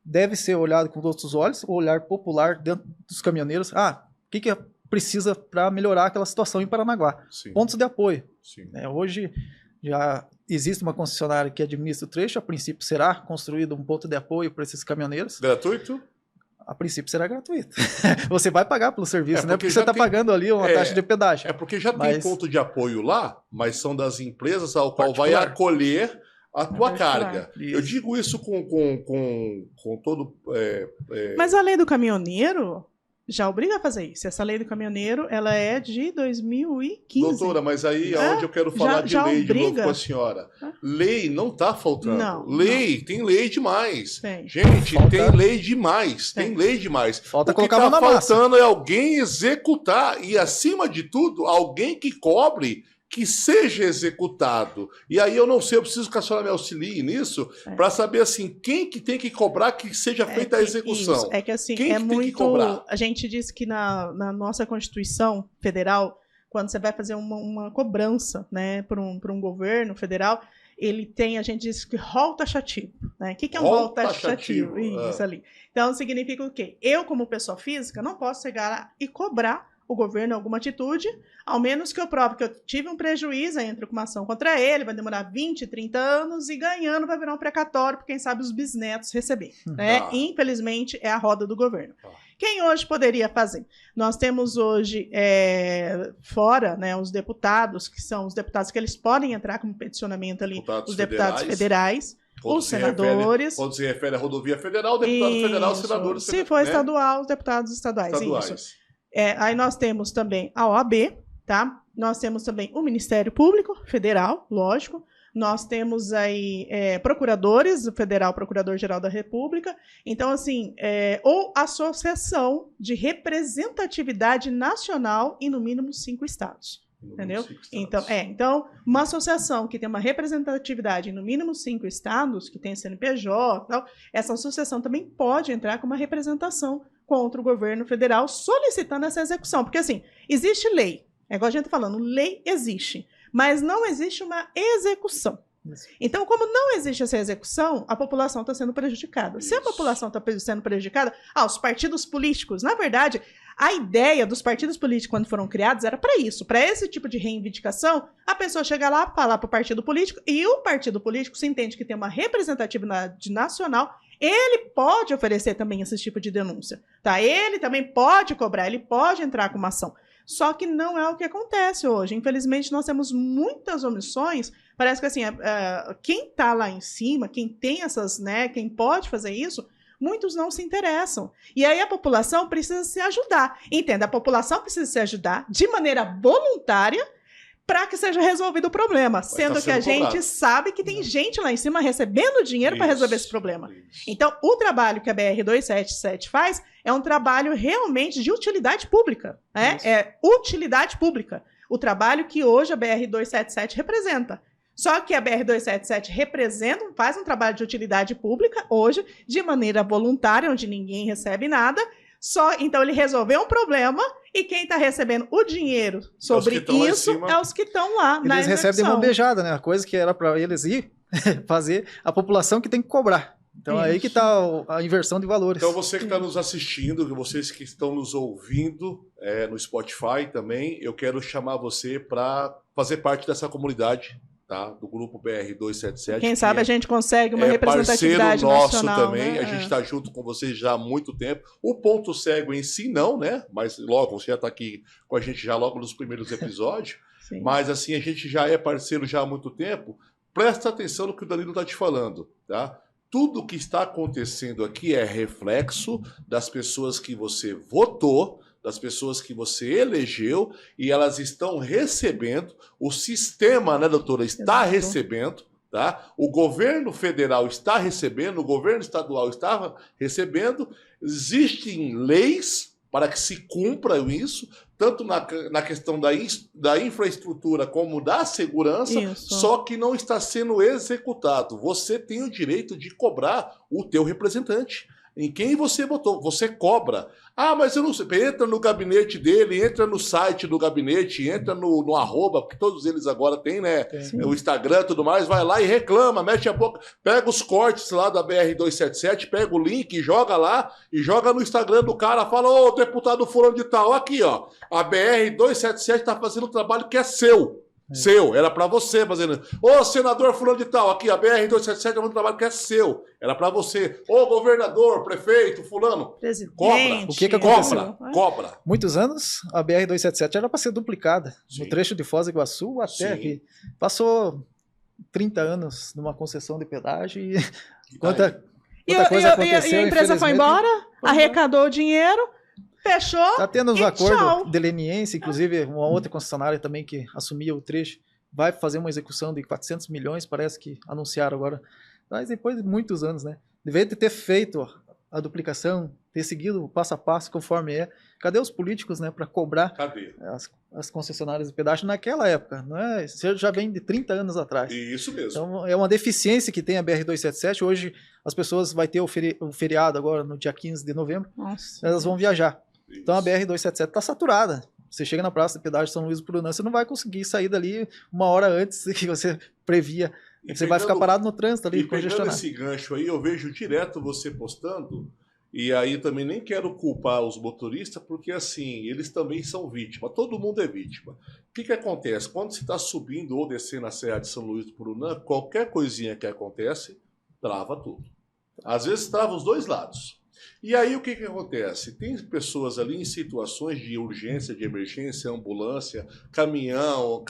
deve ser olhada com outros olhos, o olhar popular dentro dos caminhoneiros. O que precisa para melhorar aquela situação em Paranaguá? Pontos de apoio. Hoje já existe uma concessionária que administra o trecho, a princípio será construído um ponto de apoio para esses caminhoneiros. Gratuito? A princípio será gratuito. Você vai pagar pelo serviço, né? Porque você está pagando ali uma taxa de pedágio. Porque já tem ponto de apoio lá, mas são das empresas ao qual vai acolher a tua carga. Eu digo isso com todo... Mas a lei do caminhoneiro já obriga a fazer isso. Essa lei do caminhoneiro, ela é de 2015. Doutora, mas aí é onde eu quero falar de lei de novo com a senhora. Lei não está faltando. Tem lei demais. Gente, tem lei demais. Tem lei demais. Falta o que está faltando é alguém executar e, acima de tudo, alguém que cobre que seja executado. E aí eu não sei, eu preciso que a senhora me auxilie nisso para saber assim, quem que tem que cobrar que seja feita a execução. Isso. É que assim, quem muito... tem que cobrar? A gente disse que na nossa Constituição Federal, quando você vai fazer uma cobrança, né, para um governo federal, ele tem, a gente diz que rol taxativo. Né? O que é um rol taxativo? Isso ali. Então significa o quê? Eu, como pessoa física, não posso chegar lá e cobrar o governo alguma atitude, ao menos que eu prove que eu tive um prejuízo, aí entra com uma ação contra ele, vai demorar 20, 30 anos, e ganhando vai virar um precatório, para quem sabe os bisnetos receber. Né? Infelizmente, é a roda do governo. Quem hoje poderia fazer? Nós temos hoje, fora, né, os deputados, que são os deputados que eles podem entrar como peticionamento ali, os deputados federais, Os senadores. Quando se refere à rodovia federal, deputado federal, senadores. Se for estadual, os deputados estaduais. Isso. Aí nós temos também a OAB, tá? Nós temos também o Ministério Público Federal, lógico. Nós temos aí procuradores, o Federal Procurador-Geral da República. Então, assim, ou Associação de Representatividade Nacional em, no mínimo, 5 estados. Entendeu? Então, uma associação que tem uma representatividade em no mínimo 5 estados, que tem CNPJ, tal, essa associação também pode entrar com uma representação contra o governo federal solicitando essa execução. Porque, assim, existe lei. É igual a gente tá falando, lei existe, mas não existe uma execução. Então, como não existe essa execução, a população está sendo prejudicada. Se a população está sendo prejudicada, os partidos políticos, na verdade, a ideia dos partidos políticos, quando foram criados, era para isso, para esse tipo de reivindicação, a pessoa chega lá, falar para o partido político, e o partido político se entende que tem uma representatividade nacional, ele pode oferecer também esse tipo de denúncia, tá? Ele também pode cobrar, ele pode entrar com uma ação. Só que não é o que acontece hoje. Infelizmente, nós temos muitas omissões. Parece que assim, quem está lá em cima, quem tem essas, né, quem pode fazer isso, muitos não se interessam. E aí a população precisa se ajudar. Entenda, a população precisa se ajudar de maneira voluntária para que seja resolvido o problema, sendo que a gente sabe que tem gente lá em cima recebendo dinheiro para resolver esse problema. Então, o trabalho que a BR-277 faz é um trabalho realmente de utilidade pública. Né? É utilidade pública. O trabalho que hoje a BR-277 representa. Só que a BR-277 faz um trabalho de utilidade pública hoje, de maneira voluntária, onde ninguém recebe nada. Então, ele resolveu um problema e quem está recebendo o dinheiro sobre isso é os que estão lá na execução. Eles recebem de mão beijada, né? A coisa que era para eles ir fazer, a população que tem que cobrar. Então, aí que está a inversão de valores. Então, você que está nos assistindo, vocês que estão nos ouvindo no Spotify também, eu quero chamar você para fazer parte dessa comunidade, tá? Do grupo BR-277. Quem sabe a gente consegue uma representatividade nosso nacional. Também, né? A gente está junto com vocês já há muito tempo. O Ponto Cego em si não, né? Mas logo, você já está aqui com a gente já logo nos primeiros episódios. Mas assim, a gente já é parceiro já há muito tempo. Presta atenção no que o Danilo está te falando, tá? Tudo que está acontecendo aqui é reflexo das pessoas que você votou, das pessoas que você elegeu, e elas estão recebendo, o sistema, né, doutora, está recebendo, tá? O governo federal está recebendo, o governo estadual está recebendo, existem leis para que se cumpra isso, tanto na questão da infraestrutura como da segurança, só que não está sendo executado. Você tem o direito de cobrar o teu representante. Em quem você votou, você cobra. Mas eu não sei. Entra no gabinete dele, entra no site do gabinete, entra no arroba, porque todos eles agora têm, né? O Instagram e tudo mais, vai lá e reclama, mete a boca, pega os cortes lá da BR-277, pega o link, joga lá e joga no Instagram do cara, fala, ô, deputado fulano de tal, aqui, ó, a BR-277 tá fazendo um trabalho que é seu. Seu, era pra você fazendo. Ô, senador fulano de tal, aqui, a BR-277 é um trabalho que é seu. Era pra você. Ô, governador, prefeito, fulano. Cobra. O que aconteceu? Cobra. Muitos anos, a BR-277 era pra ser duplicada. No trecho de Foz do Iguaçu até aqui. Passou 30 anos numa concessão de pedágio e quanta coisa aconteceu. E a empresa foi embora, arrecadou o dinheiro. Fechou. Está tendo os acordos de leniência, inclusive uma outra concessionária também que assumia o trecho, vai fazer uma execução de 400 milhões, parece que anunciaram agora. Mas depois de muitos anos, né? Deveria ter feito a duplicação, ter seguido o passo a passo conforme é. Cadê os políticos, né, para cobrar as concessionárias de pedágio naquela época? Não é? Isso já vem de 30 anos atrás. Isso mesmo. Então é uma deficiência que tem a BR-277. Hoje as pessoas vão ter o feriado agora no dia 15 de novembro. Nossa. Elas vão viajar. Então a BR-277 está saturada. Você chega na praça de pedágio de São Luís do Purunã, você não vai conseguir sair dali uma hora antes que você previa. Você vai ficar parado no trânsito ali, congestionado. Esse gancho aí, eu vejo direto você postando, e aí também nem quero culpar os motoristas, porque assim, eles também são vítimas. Todo mundo é vítima. O que acontece? Quando você está subindo ou descendo a Serra de São Luís do Purunã, qualquer coisinha que acontece, trava tudo. Às vezes trava os dois lados. E aí o que acontece? Tem pessoas ali em situações de urgência, de emergência, ambulância, caminhão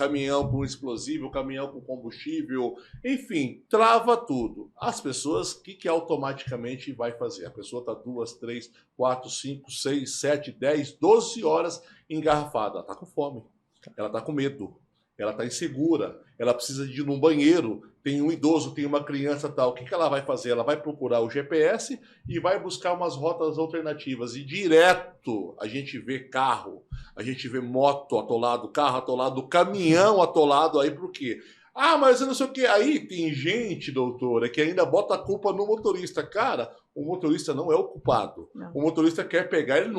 com explosivo, caminhão com combustível, enfim, trava tudo. As pessoas, o que automaticamente vai fazer? A pessoa está 2, 3, 4, 5, 6, 7, 10, 12 horas engarrafada. Ela está com fome, ela está com medo, ela está insegura, ela precisa de ir num banheiro, tem um idoso, tem uma criança tal. O que ela vai fazer? Ela vai procurar o GPS e vai buscar umas rotas alternativas. E direto a gente vê carro, a gente vê moto atolado, carro atolado, caminhão atolado. Aí por quê? Ah, mas eu não sei o quê. Aí tem gente, doutora, que ainda bota a culpa no motorista. Cara, o motorista não é o culpado. Não. O motorista quer pegar, ele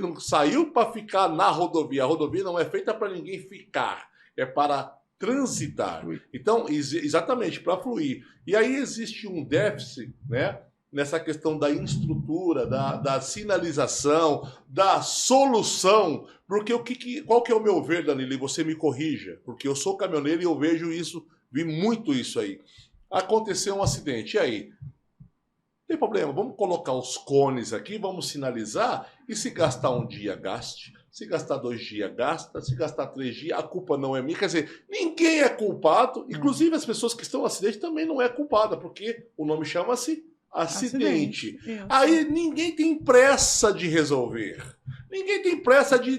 não saiu para ficar na rodovia. A rodovia não é feita para ninguém ficar, é para transitar. Então, exatamente, para fluir. E aí existe um déficit, né, nessa questão da estrutura, da sinalização, da solução. Porque qual que é o meu ver, Danilo? E você me corrija, porque eu sou caminhoneiro e eu vejo isso, vi muito isso aí. Aconteceu um acidente, e aí? Não tem problema, vamos colocar os cones aqui, vamos sinalizar, e se gastar um dia, gaste. Se gastar 2 dias, gasta. Se gastar 3 dias, a culpa não é minha. Quer dizer, ninguém é culpado. Inclusive, as pessoas que estão no acidente também não é culpada, porque o nome chama-se acidente. Aí ninguém tem pressa de resolver. Ninguém tem pressa de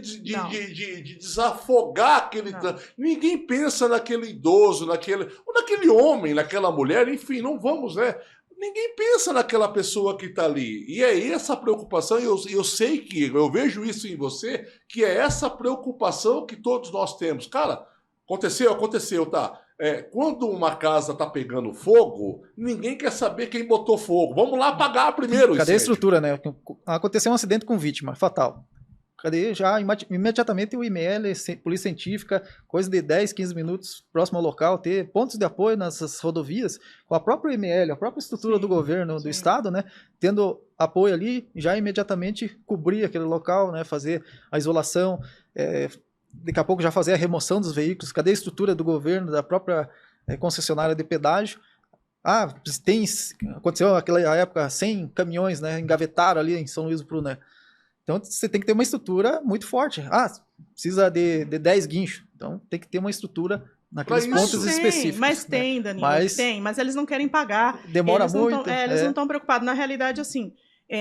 desafogar aquele... Ninguém pensa naquele idoso, ou naquele homem, naquela mulher, enfim, não vamos, né? Ninguém pensa naquela pessoa que está ali. E é essa preocupação, eu sei que, eu vejo isso em você, que é essa preocupação que todos nós temos. Cara, aconteceu, tá? Quando uma casa está pegando fogo, ninguém quer saber quem botou fogo. Vamos lá apagar primeiro. Cadê a estrutura, né? Aconteceu um acidente com vítima, fatal. Cadê já imediatamente o IML, Polícia Científica, coisa de 10, 15 minutos próximo ao local, ter pontos de apoio nessas rodovias, com a própria IML, a própria estrutura do governo, do estado, né, tendo apoio ali, já imediatamente cobrir aquele local, né, fazer a isolação, daqui a pouco já fazer a remoção dos veículos. Cadê a estrutura do governo, da própria concessionária de pedágio? Aconteceu naquela época 100 caminhões, né, engavetaram ali em São Luís do Pru, né? Então, você tem que ter uma estrutura muito forte. Precisa de 10 guinchos. Então, tem que ter uma estrutura naqueles pontos específicos. Mas tem, Danilo, mas eles não querem pagar. Demora muito. Eles não estão preocupados. Na realidade, assim,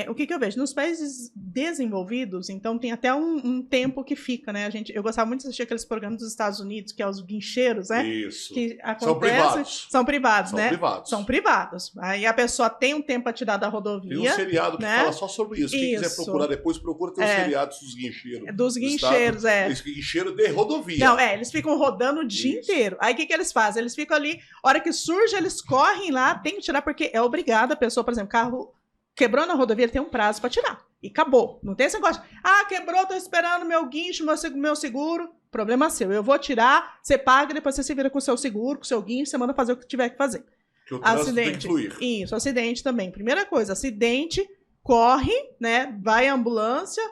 o que eu vejo? Nos países desenvolvidos, então, tem até um tempo que fica, né? Eu gostava muito de assistir aqueles programas dos Estados Unidos, que é os guincheiros, né? Isso. Que acontece, são privados, né? São privados. Aí a pessoa tem um tempo para tirar da rodovia. Tem um seriado que fala só sobre isso. Quem quiser procurar depois, procura ter os seriados dos guincheiros. Dos guincheiros, Guincheiro de rodovia. Não, eles ficam rodando o dia inteiro. Aí o que eles fazem? Eles ficam ali, hora que surge, eles correm lá, tem que tirar, porque é obrigado a pessoa, por exemplo, carro quebrou na rodovia, ele tem um prazo para tirar. E acabou. Não tem esse negócio. Quebrou, tô esperando meu guincho, meu seguro. Problema seu. Eu vou tirar, você paga, depois você se vira com o seu seguro, com o seu guincho, você manda fazer o que tiver que fazer. Que o trânsito tem que fluir. Isso, acidente também. Primeira coisa, acidente, corre, né? Vai à ambulância,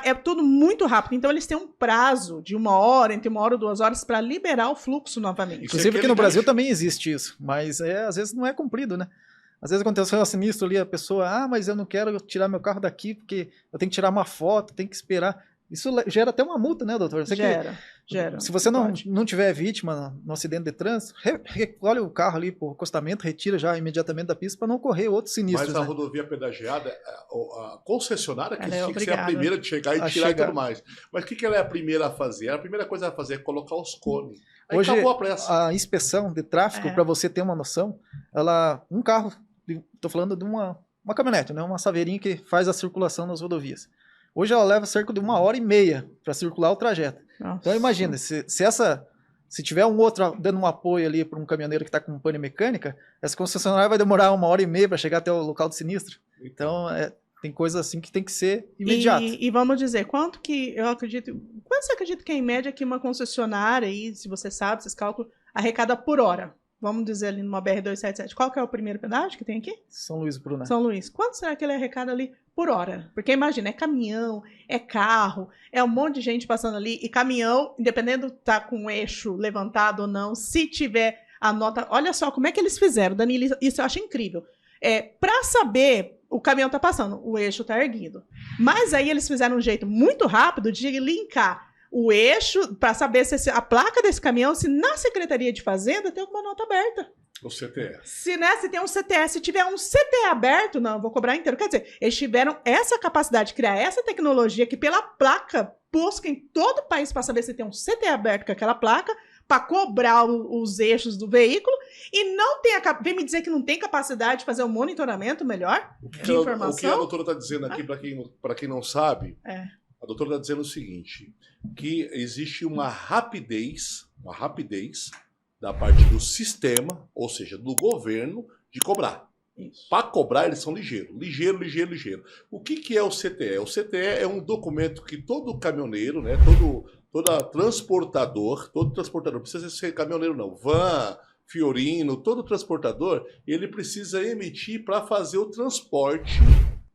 é tudo muito rápido. Então, eles têm um prazo de 1 hora, entre 1 hora e 2 horas, para liberar o fluxo novamente. Inclusive, aqui no Brasil também existe isso, mas às vezes não é cumprido, né? Às vezes aconteceu um sinistro ali, a pessoa, mas eu não quero tirar meu carro daqui porque eu tenho que tirar uma foto, tenho que esperar. Isso gera até uma multa, né, doutor? Gera. Se você não tiver vítima no acidente de trânsito, recolhe o carro ali por acostamento, retira já imediatamente da pista para não ocorrer outros sinistros. Mas a rodovia pedagiada, a concessionária que tinha que ser a primeira de chegar e tirar e tudo mais. Mas o que ela é a primeira a fazer? A primeira coisa a fazer é colocar os cones. Aí hoje, acabou a pressa. A inspeção de tráfego, para você ter uma noção, um carro, estou falando de uma caminhonete, né, uma saveirinha que faz a circulação nas rodovias. Hoje ela leva cerca de 1h30 para circular o trajeto. Nossa. Então imagina, se tiver um outro dando um apoio ali para um caminhoneiro que está com pane mecânica, essa concessionária vai demorar 1h30 para chegar até o local do sinistro. Então tem coisas assim que tem que ser imediato. E vamos dizer, quanto você acredita que é em média que uma concessionária, aí, se você sabe, vocês calculam, arrecada por hora? Vamos dizer ali numa BR-277. Qual que é o primeiro pedágio que tem aqui? São Luís do Pru, né? São Luís. Quanto será que ele arrecada ali por hora? Porque imagina, é caminhão, é carro, é um monte de gente passando ali. E caminhão, independendo de estar com o eixo levantado ou não, se tiver a nota... Olha só como é que eles fizeram, Danilo, isso eu acho incrível. Para saber o caminhão tá passando, o eixo tá erguido. Mas aí eles fizeram um jeito muito rápido de linkar o eixo para saber se a placa desse caminhão, se na Secretaria de Fazenda tem alguma nota aberta. O CTE. Se tem um CTE, se tiver um CTE aberto, não, eu vou cobrar inteiro. Quer dizer, eles tiveram essa capacidade de criar essa tecnologia que pela placa busca em todo o país para saber se tem um CTE aberto com aquela placa, para cobrar os eixos do veículo, e não tem vem me dizer que não tem capacidade de fazer um monitoramento melhor de informação. O que a doutora está dizendo aqui, para quem não sabe, É. a doutora está dizendo o seguinte, que existe uma rapidez da parte do sistema, ou seja, do governo, de cobrar. Para cobrar, eles são ligeiros. Ligeiro. O que é o CTE? O CTE é um documento que todo caminhoneiro, né, todo transportador, precisa ser caminhoneiro não, van, Fiorino, todo transportador, ele precisa emitir para fazer o transporte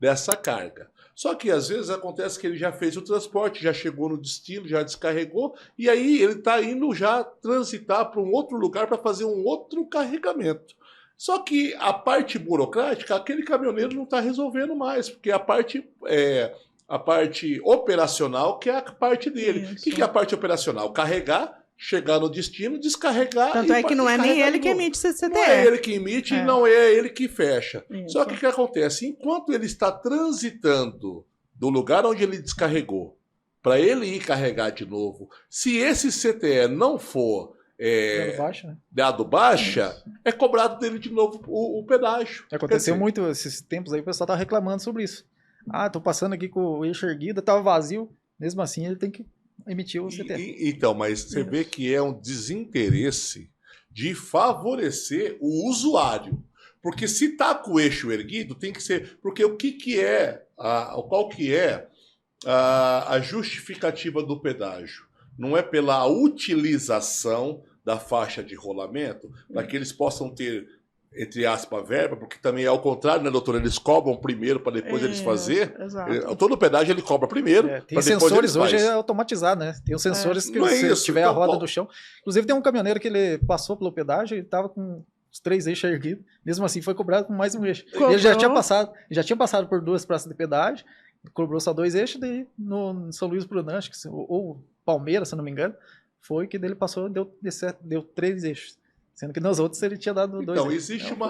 dessa carga. Só que às vezes acontece que ele já fez o transporte, já chegou no destino, já descarregou, e aí ele está indo já transitar para um outro lugar para fazer um outro carregamento. Só que a parte burocrática, aquele caminhoneiro não está resolvendo mais, porque a parte operacional que é a parte dele. O que é a parte operacional? Carregar, chegar no destino, descarregar. Tanto é que não é nem ele que emite esse CTE. Não é ele que emite e não é ele que fecha. Isso. Só que o que acontece? Enquanto ele está transitando do lugar onde ele descarregou para ele ir carregar de novo, se esse CTE não for dado baixa, é cobrado dele de novo o pedágio. Aconteceu muito esses tempos aí, o pessoal tá reclamando sobre isso. Tô passando aqui com o eixo erguido, tava vazio, mesmo assim ele tem que emitir o CTE. Então, mas você vê que é um desinteresse de favorecer o usuário. Porque se tá com o eixo erguido, tem que ser... Porque qual que é a justificativa do pedágio? Não é pela utilização da faixa de rolamento, para que eles possam ter, entre aspas, verba, porque também é ao contrário, né, doutora? Eles cobram primeiro para depois eles fazer. Exato. Todo pedágio ele cobra primeiro. Tem sensores hoje, é automatizado, né? Tem os sensores que se tiver a roda do chão. Inclusive tem um caminhoneiro que ele passou pelo pedágio e estava com os 3 eixos erguidos. Mesmo assim foi cobrado com mais um eixo. Ele já tinha passado por 2 praças de pedágio, cobrou só 2 eixos, daí no São Luís Brunã, acho que, ou Palmeiras, se não me engano, foi que dele passou, deu 3 eixos. Sendo que nos outros ele tinha dado 2 eixos.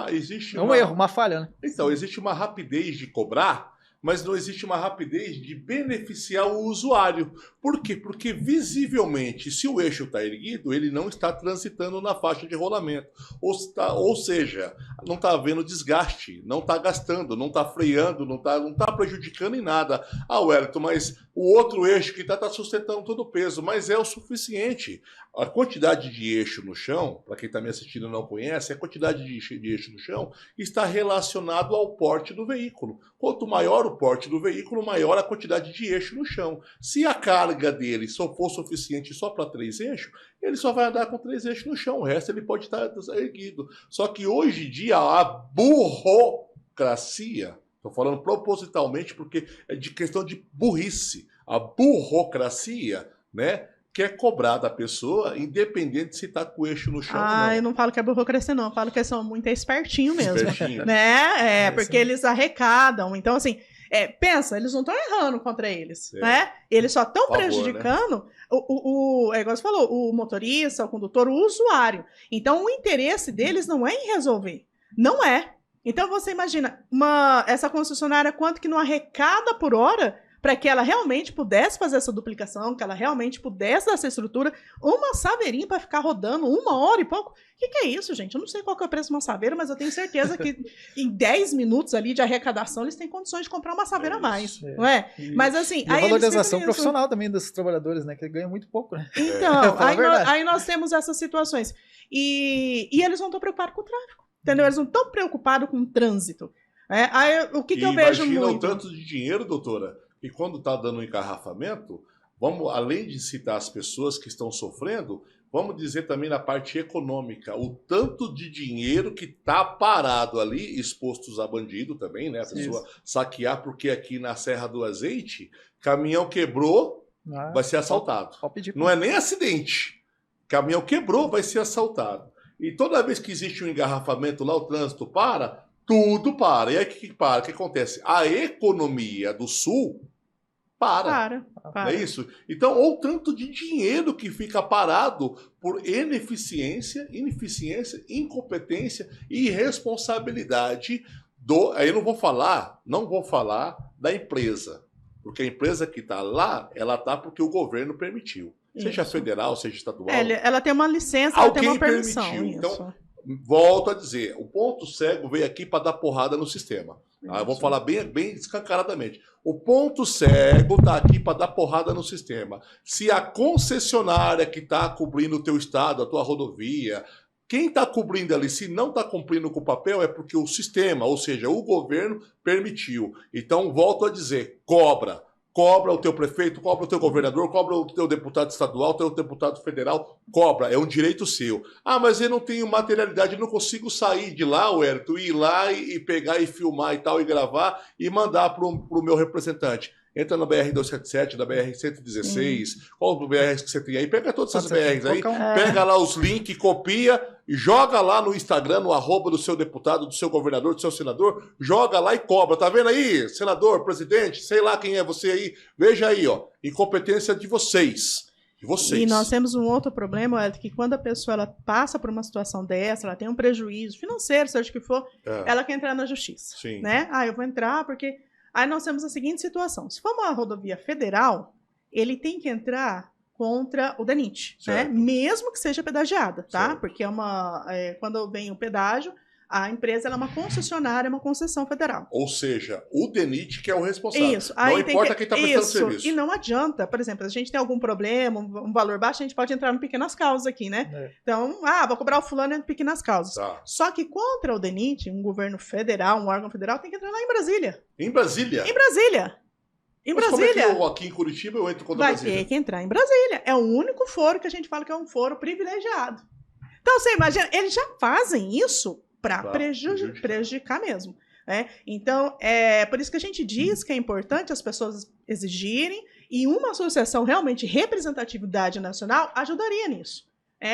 Existe um erro, uma falha, né? Então, existe uma rapidez de cobrar, mas não existe uma rapidez de beneficiar o usuário. Por quê? Porque visivelmente, se o eixo está erguido, ele não está transitando na faixa de rolamento. Ou seja, não está havendo desgaste, não está gastando, não está freando, não está prejudicando em nada. Wellington, mas o outro eixo que está sustentando todo o peso, mas é o suficiente. A quantidade de eixo no chão, para quem está me assistindo e não conhece, a quantidade de eixo no chão está relacionado ao porte do veículo. Quanto maior o porte do veículo, maior a quantidade de eixo no chão. Se a carga dele só for suficiente só para 3 eixos, ele só vai andar com 3 eixos no chão. O resto ele pode estar erguido. Só que hoje em dia a burocracia, estou falando propositalmente porque é de questão de burrice, a burocracia, né, quer cobrar da pessoa, independente se está com o eixo no chão ou não. Eu não falo que é burocracia, não. Eu falo que eles são muito espertinhos mesmo. Né? Porque eles arrecadam. Então, assim, pensa, eles não estão errando contra eles. Né? Eles só estão prejudicando, né? Igual você falou, o motorista, o condutor, o usuário. Então, o interesse deles não é em resolver. Não é. Então, você imagina, essa concessionária, quanto que não arrecada por hora para que ela realmente pudesse fazer essa duplicação, que ela realmente pudesse dar essa estrutura, uma saveirinha para ficar rodando 1 hora e pouco. O que é isso, gente? Eu não sei qual que é o preço de uma saveira, mas eu tenho certeza que em 10 minutos ali de arrecadação eles têm condições de comprar uma saveira a mais, não é? Mas assim... E a valorização profissional também dos trabalhadores, né? Que ganham muito pouco, né? Então, aí nós temos essas situações. E eles não estão preocupados com o tráfego, entendeu? Eles não estão preocupados com o trânsito. Aí, o que eu vejo muito... Imagina o tanto de dinheiro, doutora, e quando está dando um engarrafamento, vamos, além de citar as pessoas que estão sofrendo, vamos dizer também na parte econômica, o tanto de dinheiro que está parado ali, expostos a bandido também, né? A pessoa saquear, porque aqui na Serra do Azeite, caminhão quebrou, vai ser assaltado. Não é nem acidente. Caminhão quebrou, vai ser assaltado. E toda vez que existe um engarrafamento lá, o trânsito para, Tudo para. E aí o que para? O que acontece? A economia do Sul para. Não é isso? Então, ou tanto de dinheiro que fica parado por ineficiência, incompetência e irresponsabilidade do... Aí eu não vou falar da empresa. Porque a empresa que está lá, ela está porque o governo permitiu. Seja federal, seja estadual. Ela tem uma licença, ela tem uma permissão. Permitiu. Então, volto a dizer, o ponto cego veio aqui para dar porrada no sistema. Tá? Eu vou falar bem escancaradamente. O ponto cego está aqui para dar porrada no sistema. Se a concessionária que está cobrindo o teu estado, a tua rodovia, quem está cobrindo ali, se não está cumprindo com o papel, é porque o sistema, ou seja, o governo, permitiu. Então, volto a dizer, cobra. Cobra o teu prefeito, cobra o teu governador, cobra o teu deputado estadual, o teu deputado federal, cobra, é um direito seu. Ah, mas eu não tenho materialidade, eu não consigo sair de lá, Wellington, ir lá e pegar e filmar e tal, e gravar e mandar para o meu representante. Entra na BR-277, na BR-116, qual o BR que você tem aí? Pega todas essas BRs aí, pega lá os links, copia, joga lá no Instagram, no @ do seu deputado, do seu governador, do seu senador, joga lá e cobra. Tá vendo aí, senador, presidente, sei lá quem é você aí, veja aí, ó, incompetência de vocês. E nós temos um outro problema, é que quando a pessoa ela passa por uma situação dessa, ela tem um prejuízo financeiro, seja o que for, ela quer entrar na justiça. Sim. Né? Eu vou entrar porque... Aí nós temos a seguinte situação. Se for uma rodovia federal, ele tem que entrar contra o DENIT, né? Mesmo que seja pedagiada, tá? Certo. Porque quando vem o pedágio, a empresa ela é uma concessionária, é uma concessão federal. Ou seja, o DENIT que é o responsável. Isso. Não importa quem está prestando serviço. E não adianta, por exemplo, a gente tem algum problema, um valor baixo, a gente pode entrar em pequenas causas aqui, né? Então, vou cobrar o fulano em pequenas causas. Tá. Só que contra o DENIT, um governo federal, um órgão federal, tem que entrar lá em Brasília. Em Brasília? Em Brasília. Em Mas Brasília. Como é que eu, aqui em Curitiba, eu entro contra Brasília? Vai ter que entrar em Brasília. É o único foro que a gente fala que é um foro privilegiado. Então, você imagina, eles já fazem isso para prejudicar mesmo. Né? Então, é por isso que a gente diz que é importante as pessoas exigirem e uma associação realmente de representatividade nacional ajudaria nisso.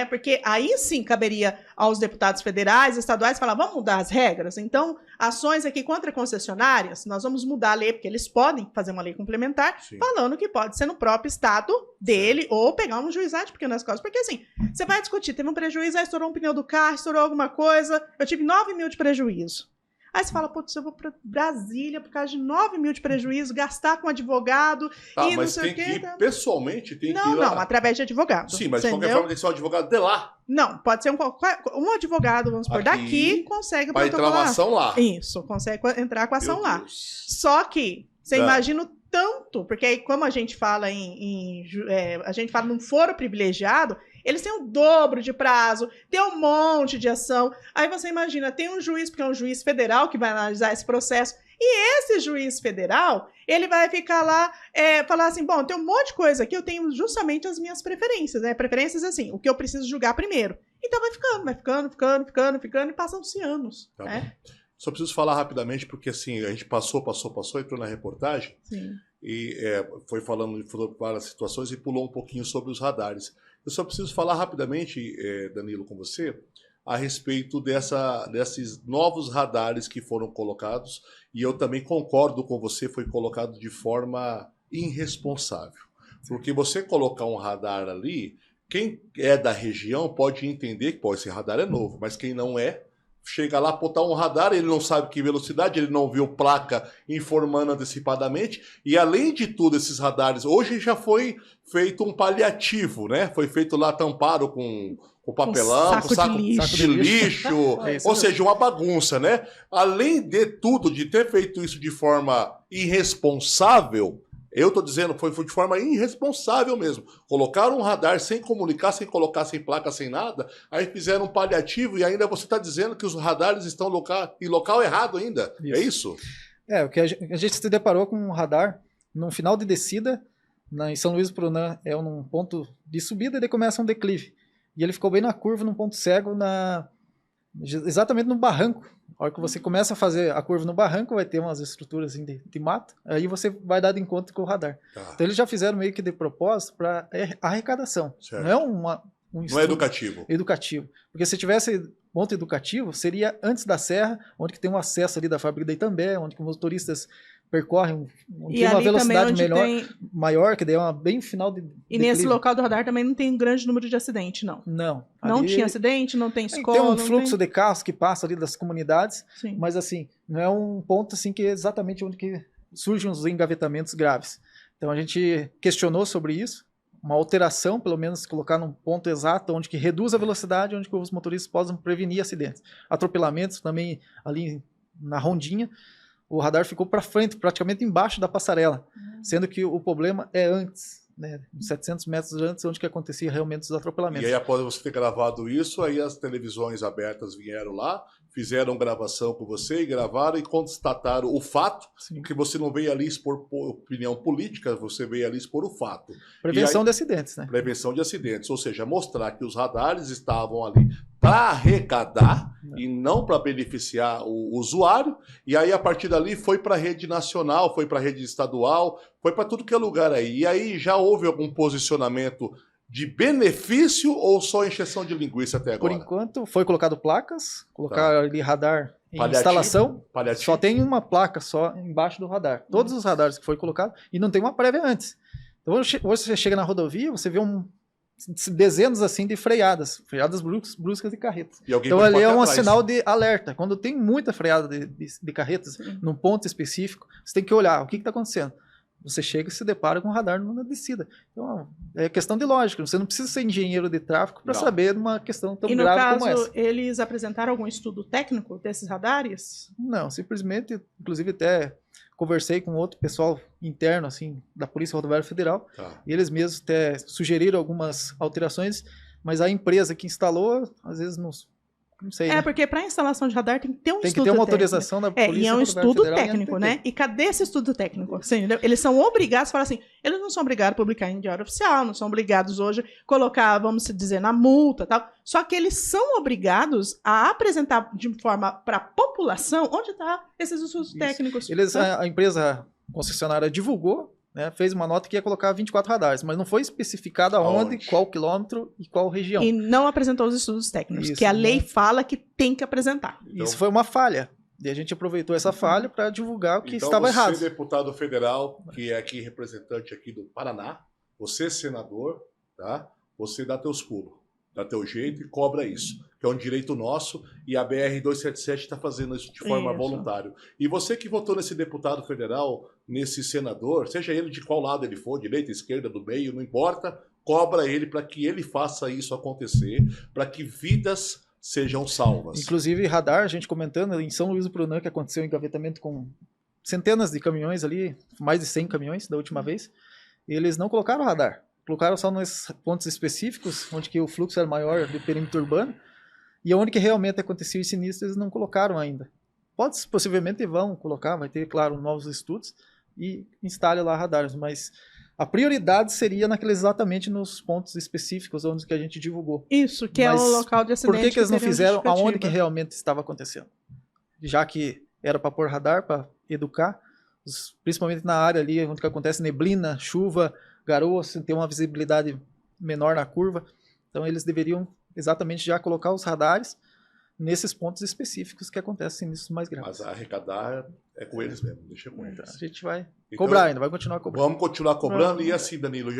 Porque aí sim caberia aos deputados federais, estaduais, falar, vamos mudar as regras? Então, ações aqui contra concessionárias, nós vamos mudar a lei, porque eles podem fazer uma lei complementar, falando que pode ser no próprio estado dele, ou pegar um juizado de pequenas causas. Porque assim, você vai discutir, teve um prejuízo, estourou um pneu do carro, estourou alguma coisa, eu tive 9 mil de prejuízo. Aí você fala, putz, eu vou para Brasília por causa de 9 mil de prejuízo, gastar com advogado e não sei o quê. Mas tem que ir pessoalmente, tem que ir lá. Não, através de advogado. Sim, mas de qualquer forma tem que ser um advogado de lá. Não, pode ser um advogado, vamos supor, daqui consegue protocolar. Para entrar uma ação lá. Isso, consegue entrar com a ação lá. Só que, você imagina o tanto, porque aí como a gente fala a gente fala num foro privilegiado, eles têm o dobro de prazo, tem um monte de ação. Aí você imagina, tem um juiz, porque é um juiz federal que vai analisar esse processo, e esse juiz federal, ele vai ficar lá, falar assim, bom, tem um monte de coisa aqui, eu tenho justamente as minhas preferências, né? Preferências assim, o que eu preciso julgar primeiro. Então vai ficando, e passam-se anos. Tá bom. Só preciso falar rapidamente, porque assim, a gente passou, entrou na reportagem, e foi falando de várias situações e pulou um pouquinho sobre os radares. Eu só preciso falar rapidamente, Danilo, com você, a respeito desses novos radares que foram colocados, e eu também concordo com você, foi colocado de forma irresponsável. Porque você colocar um radar ali, quem é da região pode entender que esse radar é novo, mas quem não chega lá, botar um radar, ele não sabe que velocidade, ele não viu placa informando antecipadamente, e além de tudo, esses radares, hoje já foi feito um paliativo, né? Foi feito lá tampado com papelão, com saco de lixo, ou seja, uma bagunça, né? Além de tudo, de ter feito isso de forma irresponsável, eu tô dizendo, foi de forma irresponsável mesmo. Colocaram um radar sem comunicar, sem colocar, sem placa, sem nada, aí fizeram um paliativo e ainda você está dizendo que os radares estão em local errado ainda. Isso. É isso? O que a gente se deparou com um radar no final de descida, em São Luís do Paranã, num ponto de subida e daí começa um declive. E ele ficou bem na curva, num ponto cego, exatamente no barranco. A hora que você começa a fazer a curva no barranco, vai ter umas estruturas assim de mato, aí você vai dar de encontro com o radar. Então eles já fizeram meio que de propósito para arrecadação. Certo. Não é não é educativo. Educativo. Porque se tivesse ponto educativo seria antes da serra, onde que tem um acesso ali da fábrica da Itambé, onde que os motoristas percorrem uma velocidade maior, que daí é bem final de nesse local do radar também não tem um grande número de acidentes, não? Não. Não tinha acidente, não tem escola. Tem um fluxo de carros que passa ali das comunidades, Sim. mas assim, não é um ponto assim que é exatamente onde que surgem os engavetamentos graves. Então a gente questionou sobre isso, uma alteração, pelo menos colocar num ponto exato, onde que reduz a velocidade, onde que os motoristas possam prevenir acidentes. Atropelamentos também ali na rondinha, o radar ficou para frente, praticamente embaixo da passarela, sendo que o problema é antes, né, 700 metros antes, onde que acontecia realmente os atropelamentos. E aí, após você ter gravado isso, aí as televisões abertas vieram lá, fizeram gravação com você e gravaram e constataram o fato. Sim. Que você não veio ali expor opinião política, você veio ali expor o fato. Prevenção de acidentes, né? Prevenção de acidentes, ou seja, mostrar que os radares estavam ali para arrecadar e não para beneficiar o usuário, e aí a partir dali foi para a rede nacional, foi para a rede estadual, foi para tudo que é lugar aí. E aí já houve algum posicionamento de benefício ou só encheção de linguiça até agora? Por enquanto foi colocado placas, colocaram ali radar em instalação, só tem uma placa só embaixo do radar. Todos os radares que foi colocado e não tem uma prévia antes. Então hoje você chega na rodovia, você vê dezenas assim de freadas bruscas de carretas. Então ali é um sinal de alerta. Quando tem muita freada de carretas num ponto específico, você tem que olhar o que está acontecendo. Você chega e se depara com um radar na descida. Então, é questão de lógica. Você não precisa ser engenheiro de tráfego para saber de uma questão tão grave como essa. E no caso, eles apresentaram algum estudo técnico desses radares? Não, simplesmente, inclusive até conversei com outro pessoal interno, assim, da Polícia Rodoviária Federal, e eles mesmos até sugeriram algumas alterações, mas a empresa que instalou, às vezes não sei. É, né? Porque para instalação de radar tem que ter um estudo técnico. Tem que ter uma autorização da Polícia e é um estudo técnico, né? E cadê esse estudo técnico? Assim, entendeu? Eles são obrigados, fala assim, eles não são obrigados a publicar em diário oficial, não são obrigados hoje a colocar, vamos dizer, na multa e tal. Só que eles são obrigados a apresentar de forma para a população onde estão esses estudos técnicos. A empresa concessionária divulgou, né, fez uma nota que ia colocar 24 radares, mas não foi especificado aonde, qual quilômetro e qual região. E não apresentou os estudos técnicos, que a lei fala que tem que apresentar. Então, isso foi uma falha. E a gente aproveitou essa falha para divulgar o que estava errado. Você, deputado federal, que é aqui representante aqui do Paraná, você, senador, tá? Você dá teus pulos, dá teu jeito e cobra isso, que é um direito nosso, e a BR-277 está fazendo isso de forma voluntária. E você que votou nesse deputado federal, nesse senador, seja ele de qual lado ele for, direita, esquerda, do meio, não importa, cobra ele para que ele faça isso acontecer, para que vidas sejam salvas. Inclusive, radar, a gente comentando, em São Luís do Purunã, que aconteceu um engavetamento com centenas de caminhões ali, mais de 100 caminhões da última vez, eles não colocaram radar. Colocaram só nos pontos específicos, onde que o fluxo era maior do perímetro urbano, e onde que realmente acontecia os sinistros, eles não colocaram ainda. Possivelmente vão colocar, vai ter, claro, novos estudos, e instale lá radares, mas a prioridade seria exatamente nos pontos específicos onde que a gente divulgou. Isso, que mas é o local de acidente. Por que eles não fizeram aonde que realmente estava acontecendo? Já que era para pôr radar, para educar, principalmente na área ali onde que acontece neblina, chuva, garoa, tem uma visibilidade menor na curva, então eles deveriam exatamente já colocar os radares nesses pontos específicos que acontecem nisso mais graves. Mas arrecadar é com eles mesmo, deixa com eles. Então, a gente vai cobrar ainda, vai continuar cobrando. Vamos continuar cobrando e assim, Danilo,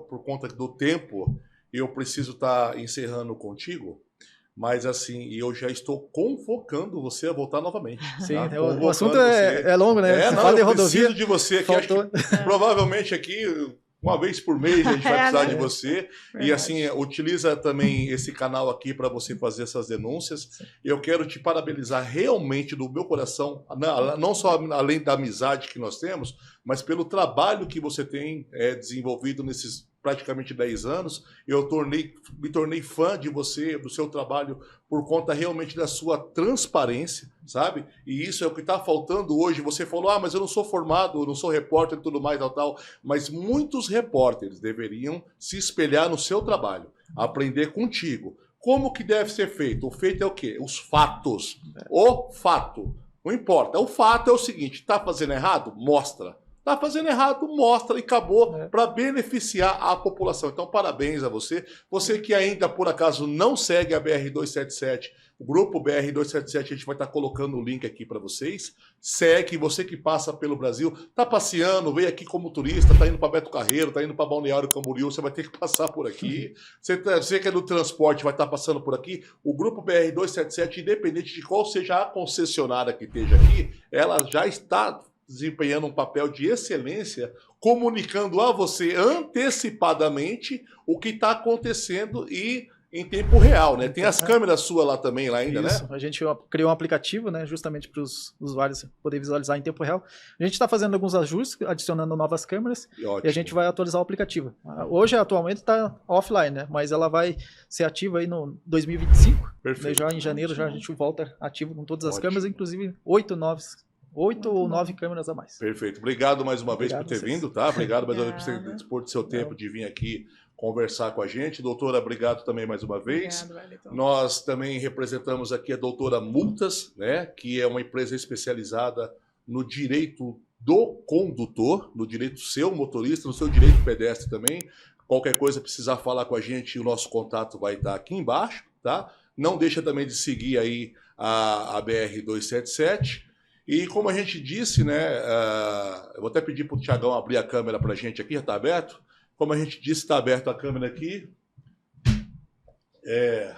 por conta do tempo, eu preciso estar encerrando contigo, mas assim, eu já estou convocando você a voltar novamente. Sim, tá? O assunto é longo, né? Você fala de rodovia. Preciso de você aqui, acho que, provavelmente aqui... Uma vez por mês a gente vai precisar de você. E assim, utiliza também esse canal aqui para você fazer essas denúncias. Eu quero te parabenizar realmente do meu coração, não só além da amizade que nós temos, mas pelo trabalho que você tem desenvolvido nesses praticamente 10 anos. Eu me tornei fã de você, do seu trabalho, por conta realmente da sua transparência, sabe? E isso é o que está faltando hoje. Você falou, mas eu não sou formado, eu não sou repórter e tudo mais, tal. Mas muitos repórteres deveriam se espelhar no seu trabalho, aprender contigo. Como que deve ser feito? O feito é o quê? Os fatos. O fato. Não importa. O fato é o seguinte, está fazendo errado? Mostra. Tá fazendo errado, mostra e acabou, para beneficiar a população. Então, parabéns a você. Você que ainda, por acaso, não segue a BR-277, o grupo BR-277, a gente vai estar colocando o link aqui para vocês. Segue, você que passa pelo Brasil, tá passeando, veio aqui como turista, tá indo para Beto Carreiro, tá indo para Balneário Camboriú, você vai ter que passar por aqui. Você que é do transporte vai estar passando por aqui. O grupo BR-277, independente de qual seja a concessionária que esteja aqui, ela já está desempenhando um papel de excelência, comunicando a você antecipadamente o que está acontecendo e em tempo real, né? Tem as câmeras suas lá também, lá ainda, Isso. né? A gente criou um aplicativo, né, justamente para os usuários poderem visualizar em tempo real. A gente está fazendo alguns ajustes, adicionando novas câmeras, e a gente vai atualizar o aplicativo. Hoje, atualmente, está offline, né? Mas ela vai ser ativa aí no 2025. Perfeito. Já em janeiro já a gente volta ativo com todas as câmeras, inclusive 8 ou 9 câmeras a mais. Perfeito. Obrigado mais uma vez por ter vocês. vindo, tá? Obrigado mais uma vez por ter dispor do seu tempo de vir aqui conversar com a gente. Doutora, obrigado também mais uma vez. Obrigado, Wellington. Nós também representamos aqui a doutora Multas, né? Que é uma empresa especializada no direito do condutor, no direito seu motorista, no seu direito pedestre também. Qualquer coisa precisar falar com a gente, o nosso contato vai estar aqui embaixo, tá? Não deixa também de seguir aí a BR-277. E como a gente disse, né, eu vou até pedir para o Thiagão abrir a câmera para a gente aqui, já está aberto? Como a gente disse, está aberta a câmera aqui. É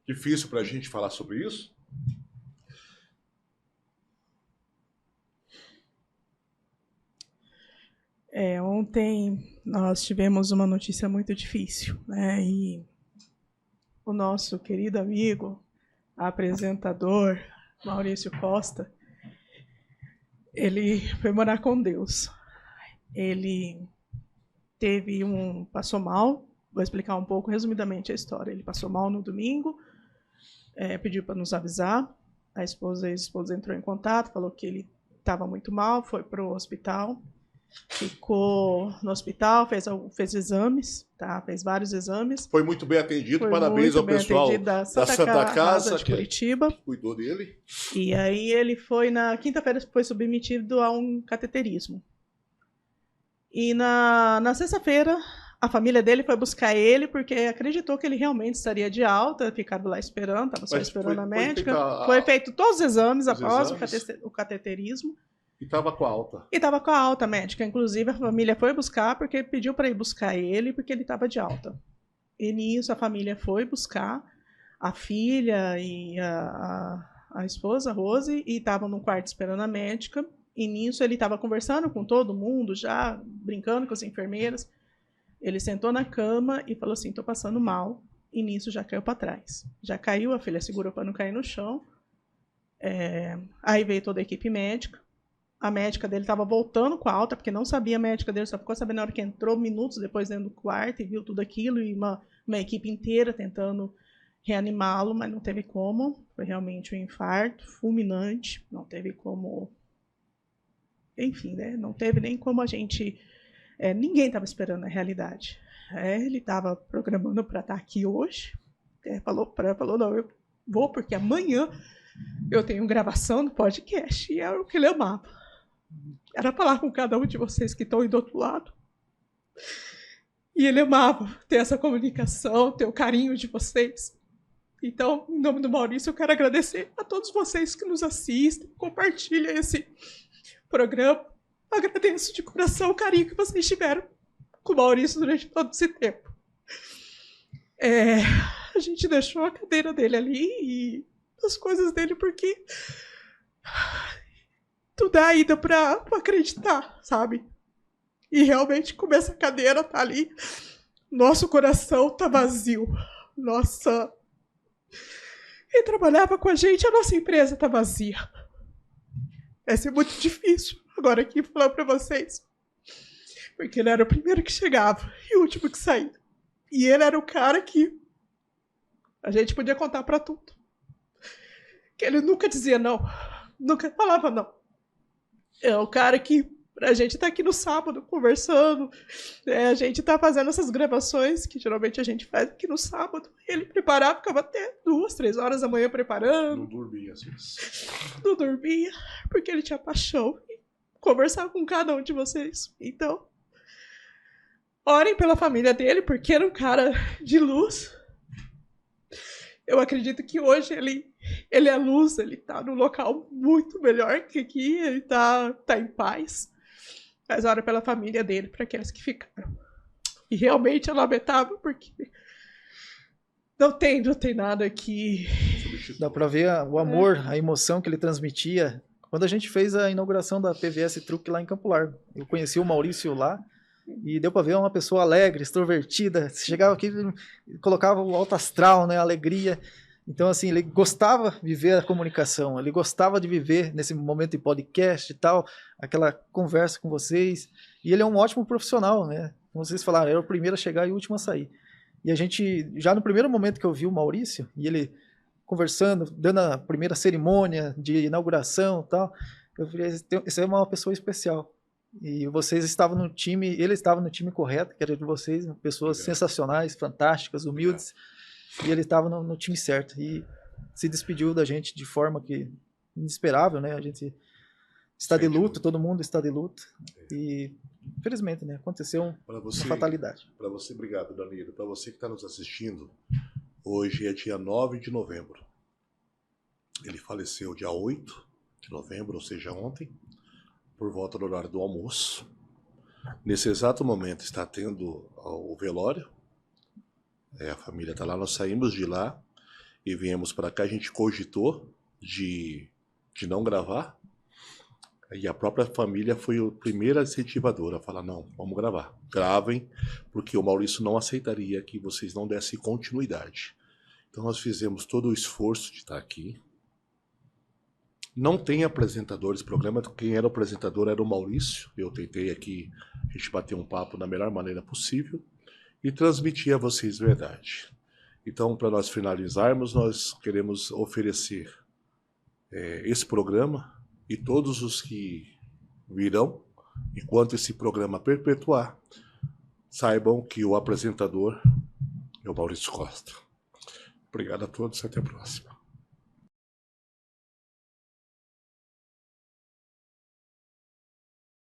difícil para a gente falar sobre isso. Ontem nós tivemos uma notícia muito difícil, né? E o nosso querido amigo, apresentador, Maurício Costa, ele foi morar com Deus. Ele passou mal, vou explicar um pouco resumidamente a história. Ele passou mal no domingo, pediu para nos avisar, a ex-esposa entrou em contato, falou que ele estava muito mal, foi para o hospital, ficou no hospital, fez exames, tá? Fez vários exames. Foi muito bem atendido, Foi parabéns ao pessoal da Santa Casa de Curitiba. Que cuidou dele. E aí ele na quinta-feira foi submetido a um cateterismo. E na sexta-feira, a família dele foi buscar ele porque acreditou que ele realmente estaria de alta, ficaram lá esperando, estava só esperando a médica. Foi feito todos os exames após o cateterismo. E estava com a alta. E estava com a alta médica. Inclusive, a família foi buscar porque pediu para ir buscar ele porque ele estava de alta. E nisso, a família foi buscar a filha e a esposa, a Rose, e estavam no quarto esperando a médica. E nisso ele estava conversando com todo mundo, já brincando com as enfermeiras. Ele sentou na cama e falou assim, estou passando mal. E nisso já caiu para trás. Já caiu, a filha segurou para não cair no chão. Aí veio toda a equipe médica. A médica dele estava voltando com a alta, porque não sabia a médica dele, só ficou sabendo na hora que entrou, minutos depois dentro do quarto, e viu tudo aquilo, e uma equipe inteira tentando reanimá-lo, mas não teve como. Foi realmente um infarto fulminante, não teve como... Enfim, né? Não teve nem como a gente... ninguém estava esperando a realidade. Ele estava programando para estar aqui hoje. Falou, não, eu vou porque amanhã eu tenho gravação do podcast. E era o que ele amava. Era falar com cada um de vocês que estão aí do outro lado. E ele amava ter essa comunicação, ter o carinho de vocês. Então, em nome do Maurício, eu quero agradecer a todos vocês que nos assistem, compartilham esse programa. Agradeço de coração o carinho que vocês tiveram com o Maurício durante todo esse tempo. A gente deixou a cadeira dele ali e as coisas dele porque tudo ainda para acreditar, sabe? E realmente, como essa cadeira tá ali, nosso coração tá vazio. Quem trabalhava com a gente, a nossa empresa tá vazia. Vai ser muito difícil agora aqui falar para vocês. Porque ele era o primeiro que chegava e o último que saía. E ele era o cara que a gente podia contar para tudo. Que ele nunca dizia não. Nunca falava não. É o cara que a gente tá aqui no sábado conversando. A gente tá fazendo essas gravações que geralmente a gente faz aqui no sábado. Ele preparava, ficava até 2, 3 horas da manhã preparando. Não dormia às vezes. Não dormia, porque ele tinha paixão. conversar com cada um de vocês. Então, orem pela família dele, porque era um cara de luz. Eu acredito que hoje ele é luz, ele tá num local muito melhor que aqui, ele tá em paz. Mas ora pela família dele, para aqueles que ficaram. E realmente é lamentável, porque não tem nada que... Dá para ver o amor, a emoção que ele transmitia. Quando a gente fez a inauguração da PVS Truck lá em Campo Largo, eu conheci o Maurício lá, e deu para ver uma pessoa alegre, extrovertida. Chegava aqui, colocava o alto astral, né, a alegria. Então, assim, ele gostava de viver a comunicação, ele gostava de viver nesse momento de podcast e tal, aquela conversa com vocês. E ele é um ótimo profissional, né? Como vocês falaram, era o primeiro a chegar e o último a sair. E a gente, já no primeiro momento que eu vi o Maurício, e ele conversando, dando a primeira cerimônia de inauguração e tal, eu falei, esse é uma pessoa especial. E vocês estavam no time, ele estava no time correto, que era de vocês, pessoas sensacionais, fantásticas, humildes, e ele estava no time certo. E se despediu da gente de forma que inesperável, né? A gente está de luto, todo mundo está de luto. E, infelizmente, né? Aconteceu uma fatalidade. Para você, obrigado, Danilo. Para você que está nos assistindo, hoje é dia 9 de novembro. Ele faleceu dia 8 de novembro, ou seja, ontem, por volta do horário do almoço. Nesse exato momento está tendo o velório. A família está lá, nós saímos de lá e viemos para cá. A gente cogitou de não gravar. E a própria família foi a primeira incentivadora a falar, não, vamos gravar. Gravem, porque o Maurício não aceitaria que vocês não dessem continuidade. Então nós fizemos todo o esforço de estar aqui. Não tem apresentadores, programa, quem era o apresentador era o Maurício. Eu tentei aqui, a gente bater um papo da melhor maneira possível e transmitir a vocês verdade. Então, para nós finalizarmos, nós queremos oferecer esse programa e todos os que virão, enquanto esse programa perpetuar, saibam que o apresentador é o Maurício Costa. Obrigado a todos e até a próxima.